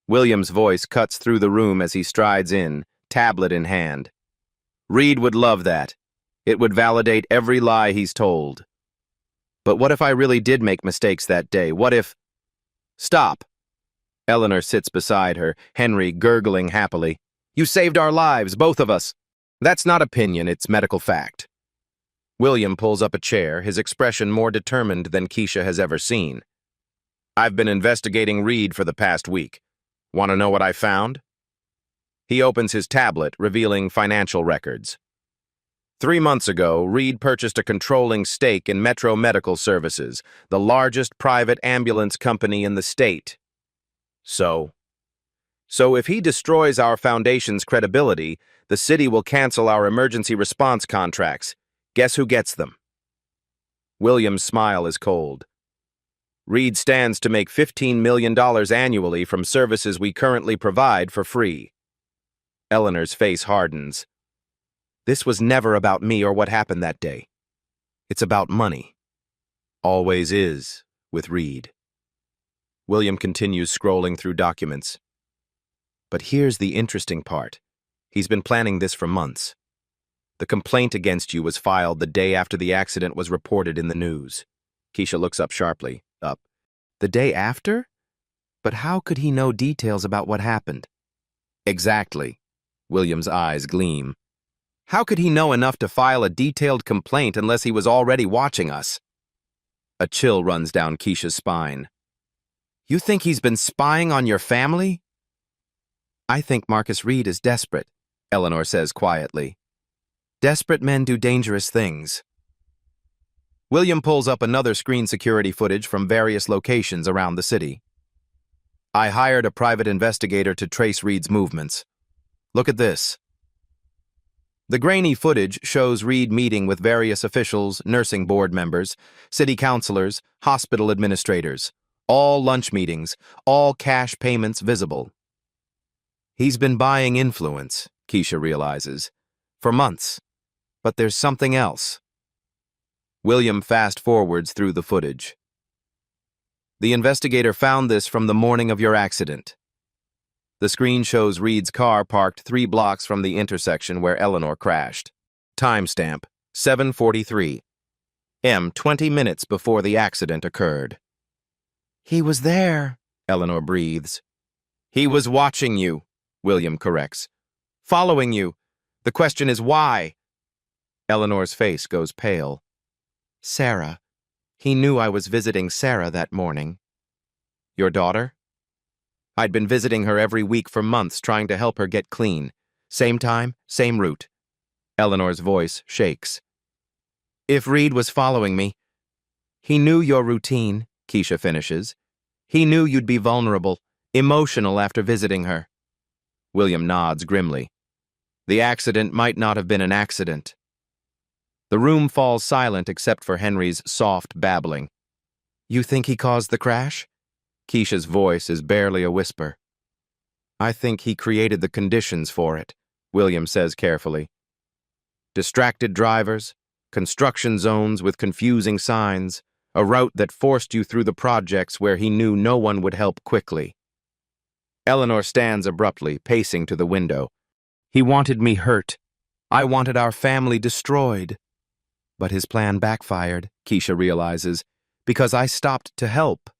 William's voice cuts through the room as he strides in, tablet in hand. "Reed would love that. It would validate every lie he's told. But what if I really did make mistakes that day? What if—" "Stop." Eleanor sits beside her, Henry gurgling happily. "You saved our lives, both of us." "That's not opinion, it's medical fact." William pulls up a chair, his expression more determined than Keisha has ever seen. "I've been investigating Reed for the past week. Want to know what I found?" He opens his tablet, revealing financial records. 3 months ago, Reed purchased a controlling stake in Metro Medical Services, the largest private ambulance company in the state. So if he destroys our foundation's credibility, the city will cancel our emergency response contracts. Guess who gets them? William's smile is cold. Reed stands to make $15 million annually from services we currently provide for free. Eleanor's face hardens. "This was never about me or what happened that day. It's about money. Always is, with Reed." William continues scrolling through documents. "But here's the interesting part. He's been planning this for months. The complaint against you was filed the day after the accident was reported in the news." Keisha looks up sharply. "Up. The day after? But how could he know details about what happened?" "Exactly." William's eyes gleam. "How could he know enough to file a detailed complaint unless he was already watching us?" A chill runs down Keisha's spine. "You think he's been spying on your family?" "I think Marcus Reed is desperate," Eleanor says quietly. "Desperate men do dangerous things." William pulls up another screen security footage from various locations around the city. "I hired a private investigator to trace Reed's movements. Look at this." The grainy footage shows Reed meeting with various officials, nursing board members, city councilors, hospital administrators. All lunch meetings, all cash payments visible. He's been buying influence, Keisha realizes, for months. But there's something else. William fast-forwards through the footage. "The investigator found this from the morning of your accident." The screen shows Reed's car parked 3 blocks from the intersection where Eleanor crashed. Timestamp, 7:43 m, 20 minutes before the accident occurred. "He was there," Eleanor breathes. "He was watching you," William corrects. "Following you. The question is why?" Eleanor's face goes pale. "Sarah. He knew I was visiting Sarah that morning." "Your daughter?" "I'd been visiting her every week for months, trying to help her get clean. Same time, same route." Eleanor's voice shakes. "If Reed was following me—" "He knew your routine," Keisha finishes. "He knew you'd be vulnerable, emotional after visiting her." William nods grimly. The accident might not have been an accident. The room falls silent except for Henry's soft babbling. "You think he caused the crash?" Keisha's voice is barely a whisper. "I think he created the conditions for it," William says carefully. "Distracted drivers, construction zones with confusing signs, a route that forced you through the projects where he knew no one would help quickly." Eleanor stands abruptly, pacing to the window. "He wanted me hurt. I wanted our family destroyed." But his plan backfired, Keisha realizes, because I stopped to help.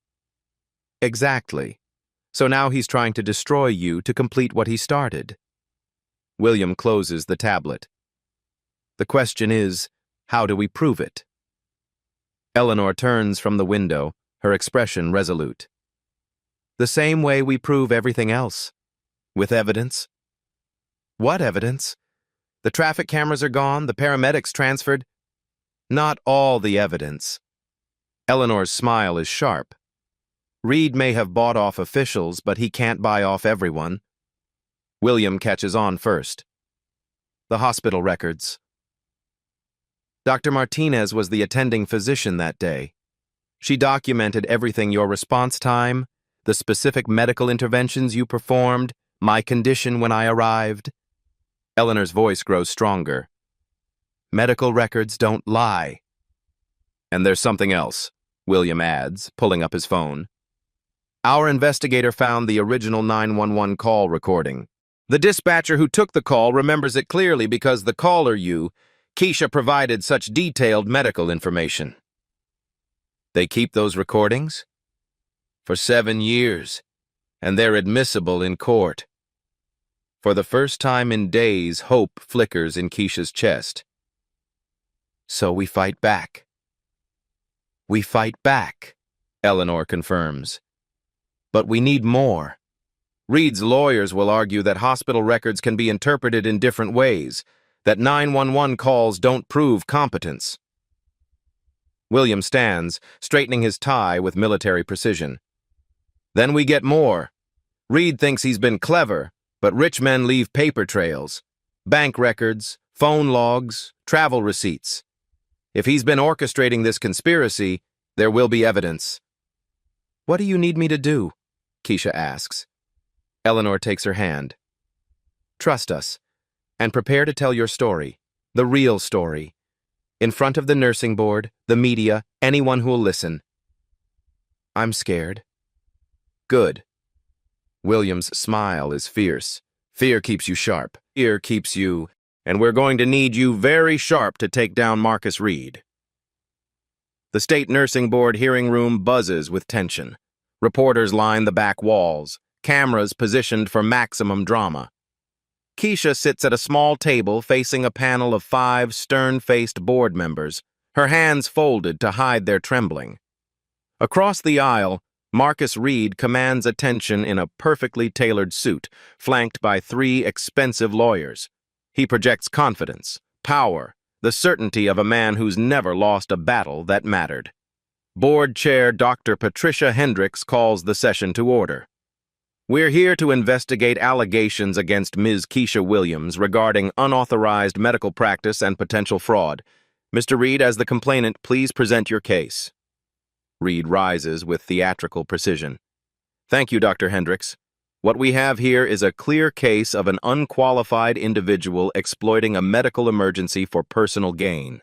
Exactly. So now he's trying to destroy you to complete what he started. William closes the tablet. The question is, how do we prove it? Eleanor turns from the window, her expression resolute. The same way we prove everything else. With evidence. What evidence? The traffic cameras are gone, the paramedics transferred. Not all the evidence. Eleanor's smile is sharp. Reed may have bought off officials, but he can't buy off everyone. William catches on first. The hospital records. Dr. Martinez was the attending physician that day. She documented everything: your response time, the specific medical interventions you performed, my condition when I arrived. Eleanor's voice grows stronger. Medical records don't lie. And there's something else, William adds, pulling up his phone. Our investigator found the original 911 call recording. The dispatcher who took the call remembers it clearly because the caller, Keisha, provided such detailed medical information. They keep those recordings? For 7 years, and they're admissible in court. For the first time in days, hope flickers in Keisha's chest. So we fight back. We fight back, Eleanor confirms. But we need more. Reed's lawyers will argue that hospital records can be interpreted in different ways, that 911 calls don't prove competence. William stands, straightening his tie with military precision. Then we get more. Reed thinks he's been clever, but rich men leave paper trails. Bank records, phone logs, travel receipts. If he's been orchestrating this conspiracy, there will be evidence. What do you need me to do? Keisha asks. Eleanor takes her hand. Trust us, and prepare to tell your story, the real story, in front of the nursing board, the media, anyone who'll listen. I'm scared. Good. William's smile is fierce. Fear keeps you sharp. Fear keeps you, and we're going to need you very sharp to take down Marcus Reed. The state nursing board hearing room buzzes with tension. Reporters line the back walls, cameras positioned for maximum drama. Keisha sits at a small table facing a panel of 5 stern-faced board members, her hands folded to hide their trembling. Across the aisle, Marcus Reed commands attention in a perfectly tailored suit, flanked by 3 expensive lawyers. He projects confidence, power, the certainty of a man who's never lost a battle that mattered. Board Chair Dr. Patricia Hendricks calls the session to order. We're here to investigate allegations against Ms. Keisha Williams regarding unauthorized medical practice and potential fraud. Mr. Reed, as the complainant, please present your case. Reed rises with theatrical precision. Thank you, Dr. Hendricks. What we have here is a clear case of an unqualified individual exploiting a medical emergency for personal gain.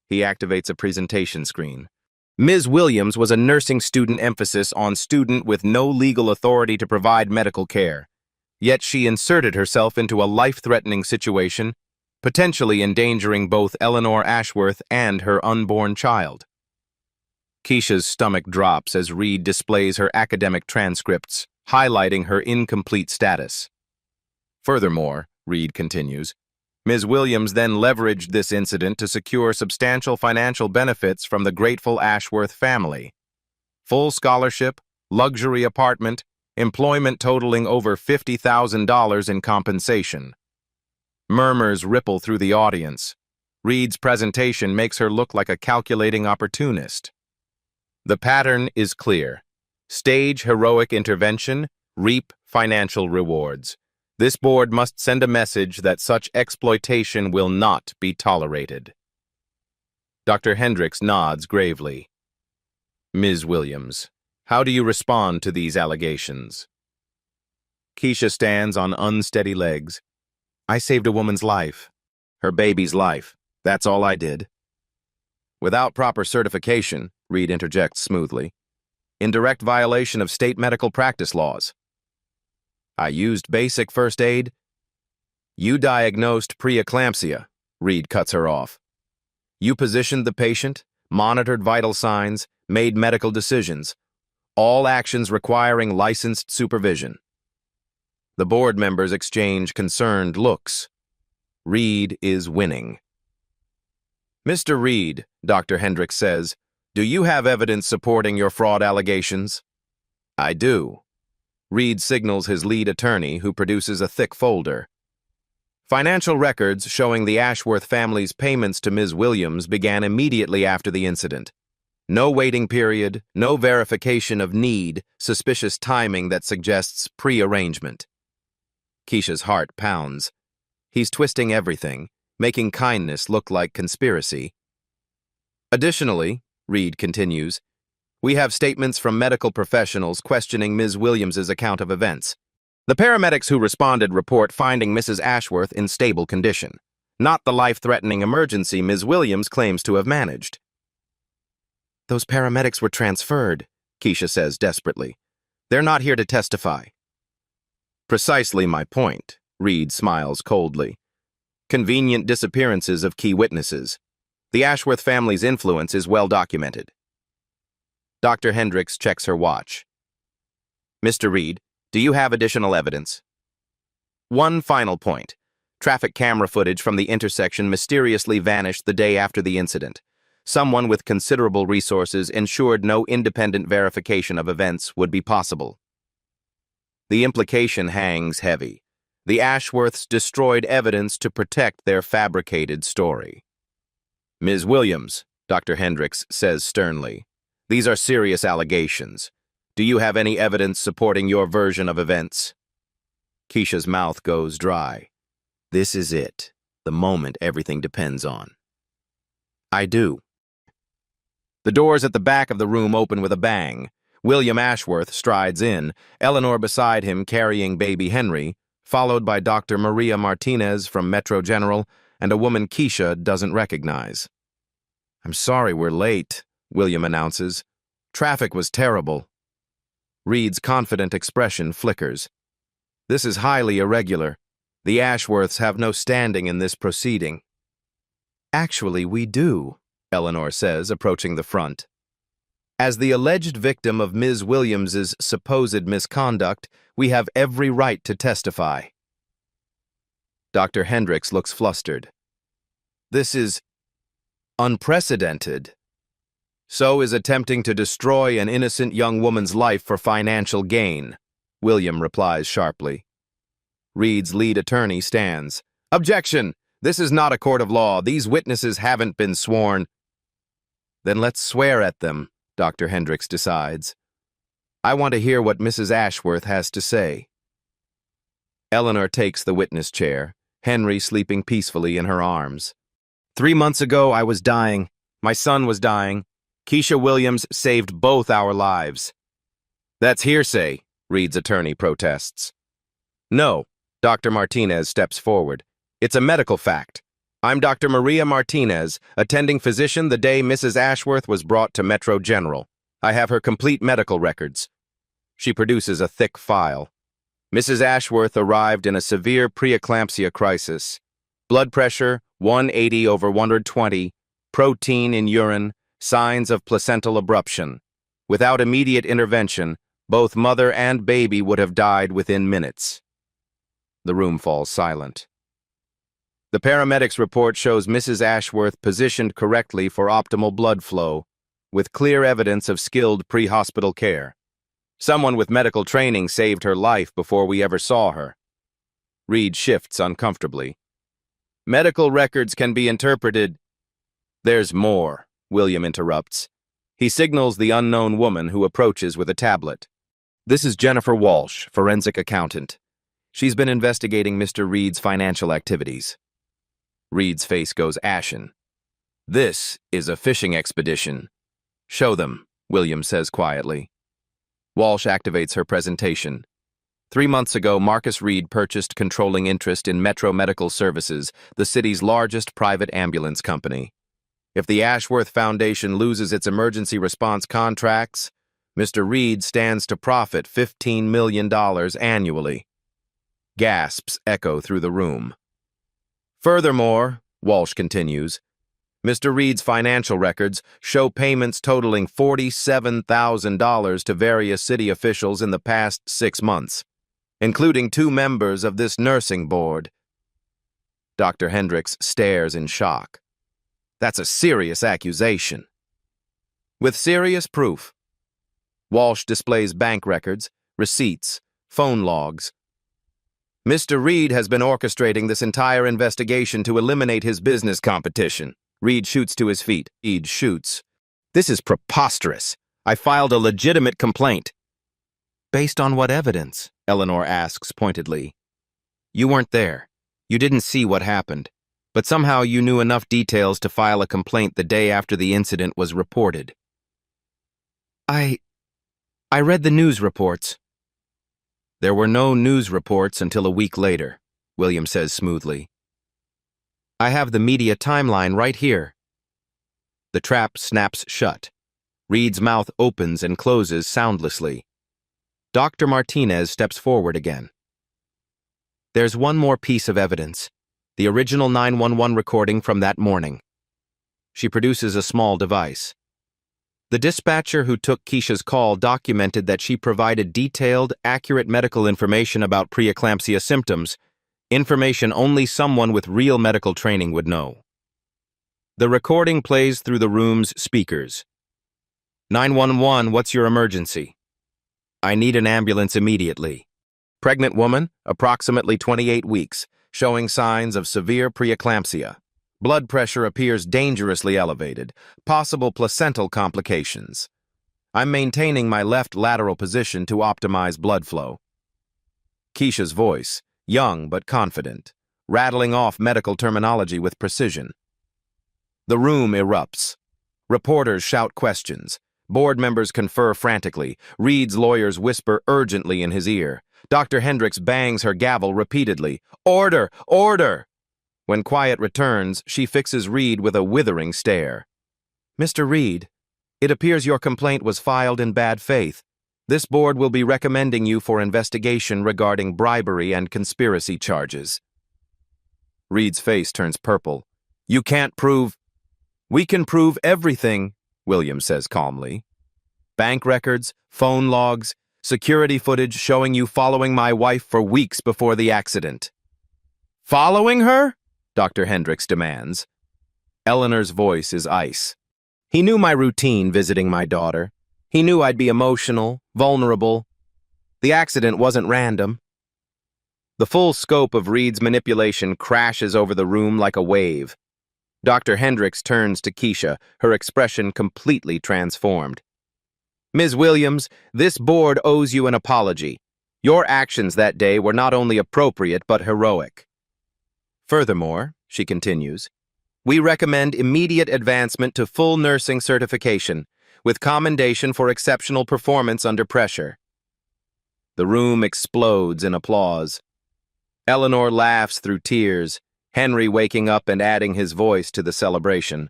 He activates a presentation screen. Ms. Williams was a nursing student, emphasis on student, with no legal authority to provide medical care. Yet she inserted herself into a life-threatening situation, potentially endangering both Eleanor Ashworth and her unborn child. Keisha's stomach drops as Reed displays her academic transcripts, highlighting her incomplete status. Furthermore, Reed continues, Ms. Williams then leveraged this incident to secure substantial financial benefits from the grateful Ashworth family. Full scholarship, luxury apartment, employment totaling over $50,000 in compensation. Murmurs ripple through the audience. Reed's presentation makes her look like a calculating opportunist. The pattern is clear. Stage heroic intervention, reap financial rewards. This board must send a message that such exploitation will not be tolerated. Dr. Hendricks nods gravely. Ms. Williams, how do you respond to these allegations? Keisha stands on unsteady legs. I saved a woman's life. Her baby's life. That's all I did. Without proper certification, Reed interjects smoothly, in direct violation of state medical practice laws. I used basic first aid. You diagnosed preeclampsia, Reed cuts her off. You positioned the patient, monitored vital signs, made medical decisions, all actions requiring licensed supervision. The board members exchange concerned looks. Reed is winning. Mr. Reed, Dr. Hendricks says, do you have evidence supporting your fraud allegations? I do. Reed signals his lead attorney, who produces a thick folder. Financial records showing the Ashworth family's payments to Ms. Williams began immediately after the incident. No waiting period, no verification of need, suspicious timing that suggests pre-arrangement. Keisha's heart pounds. He's twisting everything, making kindness look like conspiracy. Additionally, Reed continues, we have statements from medical professionals questioning Ms. Williams's account of events. The paramedics who responded report finding Mrs. Ashworth in stable condition, not the life-threatening emergency Ms. Williams claims to have managed. Those paramedics were transferred, Keisha says desperately. They're not here to testify. Precisely my point, Reed smiles coldly. Convenient disappearances of key witnesses. The Ashworth family's influence is well documented. Dr. Hendricks checks her watch. Mr. Reed, do you have additional evidence? One final point. Traffic camera footage from the intersection mysteriously vanished the day after the incident. Someone with considerable resources ensured no independent verification of events would be possible. The implication hangs heavy. The Ashworths destroyed evidence to protect their fabricated story. Ms. Williams, Dr. Hendricks says sternly, these are serious allegations. Do you have any evidence supporting your version of events? Keisha's mouth goes dry. This is it, the moment everything depends on. I do. The doors at the back of the room open with a bang. William Ashworth strides in, Eleanor beside him carrying baby Henry, followed by Dr. Maria Martinez from Metro General and a woman Keisha doesn't recognize. I'm sorry we're late, William announces. Traffic was terrible. Reed's confident expression flickers. This is highly irregular. The Ashworths have no standing in this proceeding. Actually, we do, Eleanor says, approaching the front. As the alleged victim of Ms. Williams's supposed misconduct, we have every right to testify. Dr. Hendricks looks flustered. This is unprecedented. So is attempting to destroy an innocent young woman's life for financial gain, William replies sharply. Reed's lead attorney stands. Objection! This is not a court of law. These witnesses haven't been sworn. Then let's swear at them, Dr. Hendricks decides. I want to hear what Mrs. Ashworth has to say. Eleanor takes the witness chair, Henry sleeping peacefully in her arms. 3 months ago, I was dying. My son was dying. Keisha Williams saved both our lives. That's hearsay, Reed's attorney protests. No, Dr. Martinez steps forward. It's a medical fact. I'm Dr. Maria Martinez, attending physician the day Mrs. Ashworth was brought to Metro General. I have her complete medical records. She produces a thick file. Mrs. Ashworth arrived in a severe preeclampsia crisis. Blood pressure, 180/120, protein in urine, signs of placental abruption. Without immediate intervention, both mother and baby would have died within minutes. The room falls silent. The paramedics' report shows Mrs. Ashworth positioned correctly for optimal blood flow, with clear evidence of skilled pre-hospital care. Someone with medical training saved her life before we ever saw her. Reed shifts uncomfortably. Medical records can be interpreted. There's more, William interrupts. He signals the unknown woman who approaches with a tablet. This is Jennifer Walsh, forensic accountant. She's been investigating Mr. Reed's financial activities. Reed's face goes ashen. This is a fishing expedition. Show them, William says quietly. Walsh activates her presentation. 3 months ago, Marcus Reed purchased controlling interest in Metro Medical Services, the city's largest private ambulance company. If the Ashworth Foundation loses its emergency response contracts, Mr. Reed stands to profit $15 million annually. Gasps echo through the room. Furthermore, Walsh continues, Mr. Reed's financial records show payments totaling $47,000 to various city officials in the past 6 months, including 2 members of this nursing board. Dr. Hendricks stares in shock. That's a serious accusation. With serious proof. Walsh displays bank records, receipts, phone logs. Mr. Reed has been orchestrating this entire investigation to eliminate his business competition. Reed shoots to his feet. Reed shoots. This is preposterous. I filed a legitimate complaint. Based on what evidence? Eleanor asks pointedly. You weren't there. You didn't see what happened. But somehow you knew enough details to file a complaint the day after the incident was reported. I read the news reports. There were no news reports until a week later, William says smoothly. I have the media timeline right here. The trap snaps shut. Reed's mouth opens and closes soundlessly. Dr. Martinez steps forward again. There's one more piece of evidence, the original 911 recording from that morning. She produces a small device. The dispatcher who took Keisha's call documented that she provided detailed, accurate medical information about preeclampsia symptoms, information only someone with real medical training would know. The recording plays through the room's speakers. 911, what's your emergency? I need an ambulance immediately. Pregnant woman, approximately 28 weeks, showing signs of severe preeclampsia. Blood pressure appears dangerously elevated, possible placental complications. I'm maintaining my left lateral position to optimize blood flow. Keisha's voice, young but confident, rattling off medical terminology with precision. The room erupts. Reporters shout questions. Board members confer frantically. Reed's lawyers whisper urgently in his ear. Dr. Hendricks bangs her gavel repeatedly. Order! Order! When quiet returns, she fixes Reed with a withering stare. Mr. Reed, it appears your complaint was filed in bad faith. This board will be recommending you for investigation regarding bribery and conspiracy charges. Reed's face turns purple. You can't prove... We can prove everything, William says calmly. Bank records, phone logs, security footage showing you following my wife for weeks before the accident. Following her? Dr. Hendricks demands. Eleanor's voice is ice. He knew my routine visiting my daughter. He knew I'd be emotional, vulnerable. The accident wasn't random. The full scope of Reed's manipulation crashes over the room like a wave. Dr. Hendricks turns to Keisha, her expression completely transformed. Ms. Williams, this board owes you an apology. Your actions that day were not only appropriate but heroic. Furthermore, she continues, we recommend immediate advancement to full nursing certification, with commendation for exceptional performance under pressure. The room explodes in applause. Eleanor laughs through tears, Henry waking up and adding his voice to the celebration.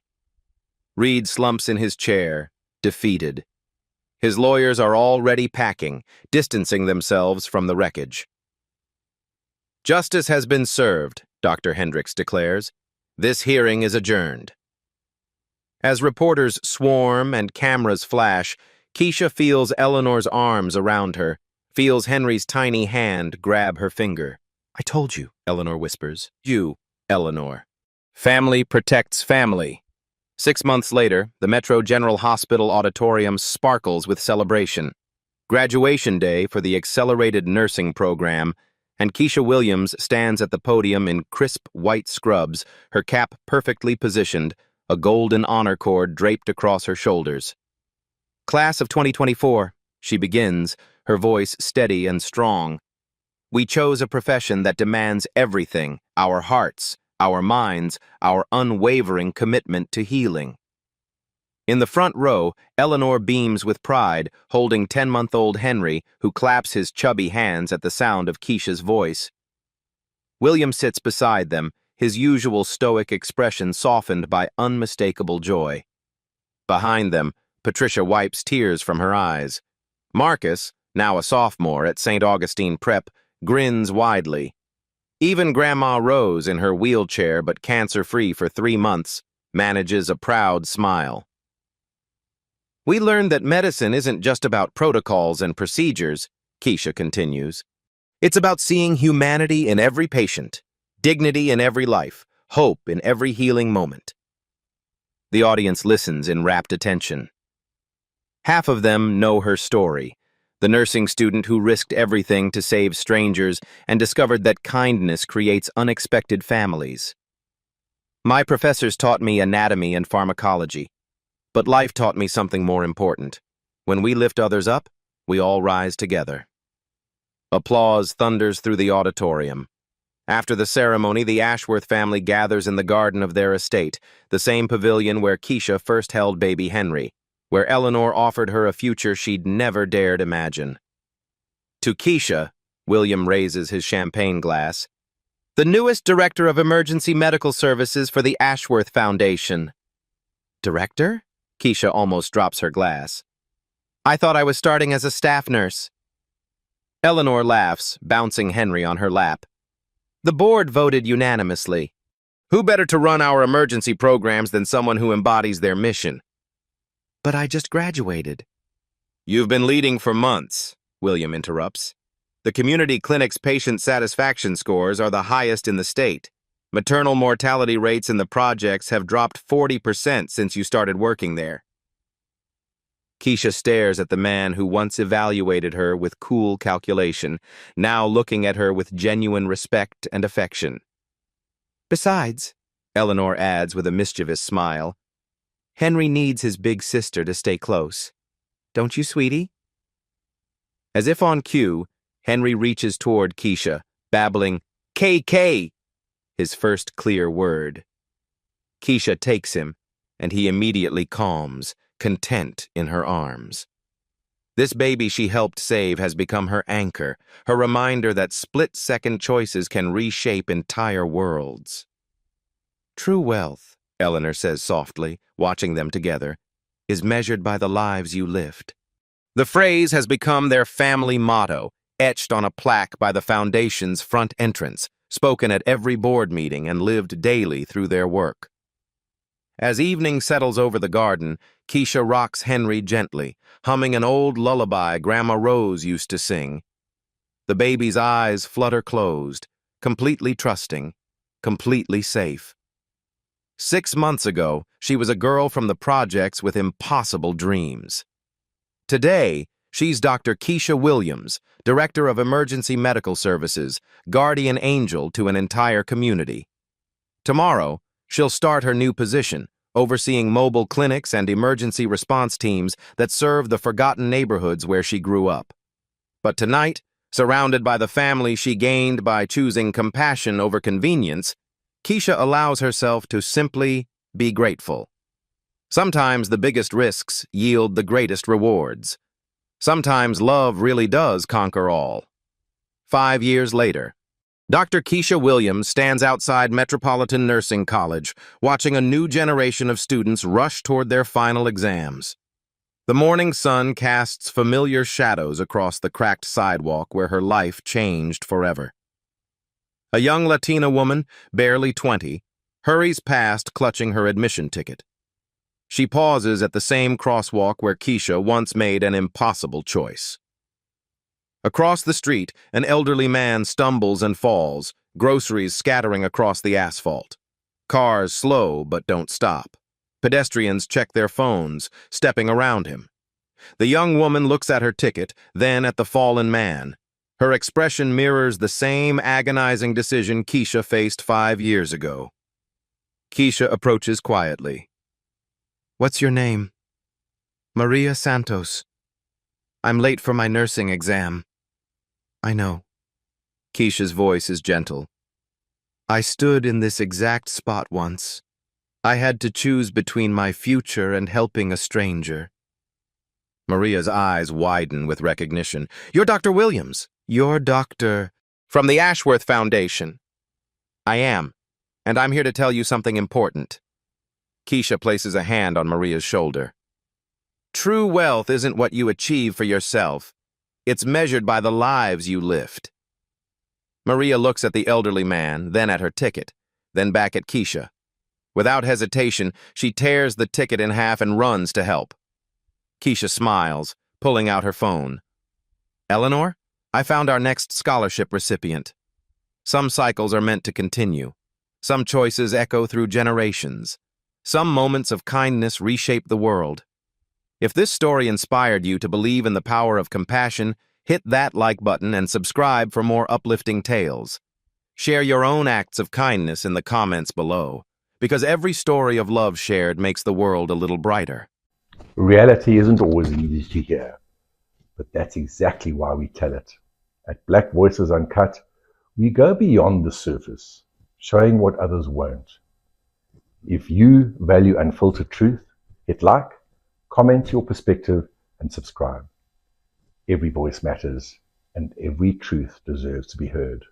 Reed slumps in his chair, defeated. His lawyers are already packing, distancing themselves from the wreckage. Justice has been served, Dr. Hendricks declares. This hearing is adjourned. As reporters swarm and cameras flash, Keisha feels Eleanor's arms around her, feels Henry's tiny hand grab her finger. I told you, Eleanor whispers. You, Eleanor. Family protects family. 6 months later, the Metro General Hospital auditorium sparkles with celebration. Graduation day for the accelerated nursing program, and Keisha Williams stands at the podium in crisp white scrubs, her cap perfectly positioned, a golden honor cord draped across her shoulders. Class of 2024, she begins, her voice steady and strong. We chose a profession that demands everything, our hearts, our minds, our unwavering commitment to healing. In the front row, Eleanor beams with pride, holding 10-month-old Henry, who claps his chubby hands at the sound of Keisha's voice. William sits beside them, his usual stoic expression softened by unmistakable joy. Behind them, Patricia wipes tears from her eyes. Marcus, now a sophomore at St. Augustine Prep, grins widely. Even Grandma Rose, in her wheelchair but cancer-free for 3 months, manages a proud smile. We learned that medicine isn't just about protocols and procedures, Keisha continues. It's about seeing humanity in every patient, dignity in every life, hope in every healing moment. The audience listens in rapt attention. Half of them know her story. The nursing student who risked everything to save strangers and discovered that kindness creates unexpected families. My professors taught me anatomy and pharmacology, but life taught me something more important. When we lift others up, we all rise together. Applause thunders through the auditorium. After the ceremony, the Ashworth family gathers in the garden of their estate, the same pavilion where Keisha first held baby Henry, where Eleanor offered her a future she'd never dared imagine. To Keisha, William raises his champagne glass, the newest director of emergency medical services for the Ashworth Foundation. Director? Keisha almost drops her glass. I thought I was starting as a staff nurse. Eleanor laughs, bouncing Henry on her lap. The board voted unanimously. Who better to run our emergency programs than someone who embodies their mission? But I just graduated. You've been leading for months, William interrupts. The community clinic's patient satisfaction scores are the highest in the state. Maternal mortality rates in the projects have dropped 40% since you started working there. Keisha stares at the man who once evaluated her with cool calculation, now looking at her with genuine respect and affection. Besides, Eleanor adds with a mischievous smile, Henry needs his big sister to stay close. Don't you, sweetie? As if on cue, Henry reaches toward Keisha, babbling, KK, his first clear word. Keisha takes him, and he immediately calms, content in her arms. This baby she helped save has become her anchor, her reminder that split-second choices can reshape entire worlds. True wealth, Eleanor says softly, watching them together, is measured by the lives you lift. The phrase has become their family motto, etched on a plaque by the foundation's front entrance, spoken at every board meeting and lived daily through their work. As evening settles over the garden, Keisha rocks Henry gently, humming an old lullaby Grandma Rose used to sing. The baby's eyes flutter closed, completely trusting, completely safe. 6 months ago, she was a girl from the projects with impossible dreams. Today, she's Dr. Keisha Williams, Director of Emergency Medical Services, guardian angel to an entire community. Tomorrow, she'll start her new position, overseeing mobile clinics and emergency response teams that serve the forgotten neighborhoods where she grew up. But tonight, surrounded by the family she gained by choosing compassion over convenience, Keisha allows herself to simply be grateful. Sometimes the biggest risks yield the greatest rewards. Sometimes love really does conquer all. 5 years later, Dr. Keisha Williams stands outside Metropolitan Nursing College, watching a new generation of students rush toward their final exams. The morning sun casts familiar shadows across the cracked sidewalk where her life changed forever. A young Latina woman, barely 20, hurries past clutching her admission ticket. She pauses at the same crosswalk where Keisha once made an impossible choice. Across the street, an elderly man stumbles and falls, groceries scattering across the asphalt. Cars slow but don't stop. Pedestrians check their phones, stepping around him. The young woman looks at her ticket, then at the fallen man. Her expression mirrors the same agonizing decision Keisha faced 5 years ago. Keisha approaches quietly. What's your name? Maria Santos. I'm late for my nursing exam. I know. Keisha's voice is gentle. I stood in this exact spot once. I had to choose between my future and helping a stranger. Maria's eyes widen with recognition. You're Dr. Williams. You're Dr. From the Ashworth Foundation. I am, and I'm here to tell you something important. Keisha places a hand on Maria's shoulder. True wealth isn't what you achieve for yourself. It's measured by the lives you lift. Maria looks at the elderly man, then at her ticket, then back at Keisha. Without hesitation, she tears the ticket in half and runs to help. Keisha smiles, pulling out her phone. Eleanor, I found our next scholarship recipient. Some cycles are meant to continue. Some choices echo through generations. Some moments of kindness reshape the world. If this story inspired you to believe in the power of compassion, hit that like button and subscribe for more uplifting tales. Share your own acts of kindness in the comments below, because every story of love shared makes the world a little brighter. Reality isn't always easy to hear, but that's exactly why we tell it. At Black Voices Uncut, we go beyond the surface, showing what others won't. If you value unfiltered truth, hit like, comment your perspective, and subscribe. Every voice matters, and every truth deserves to be heard.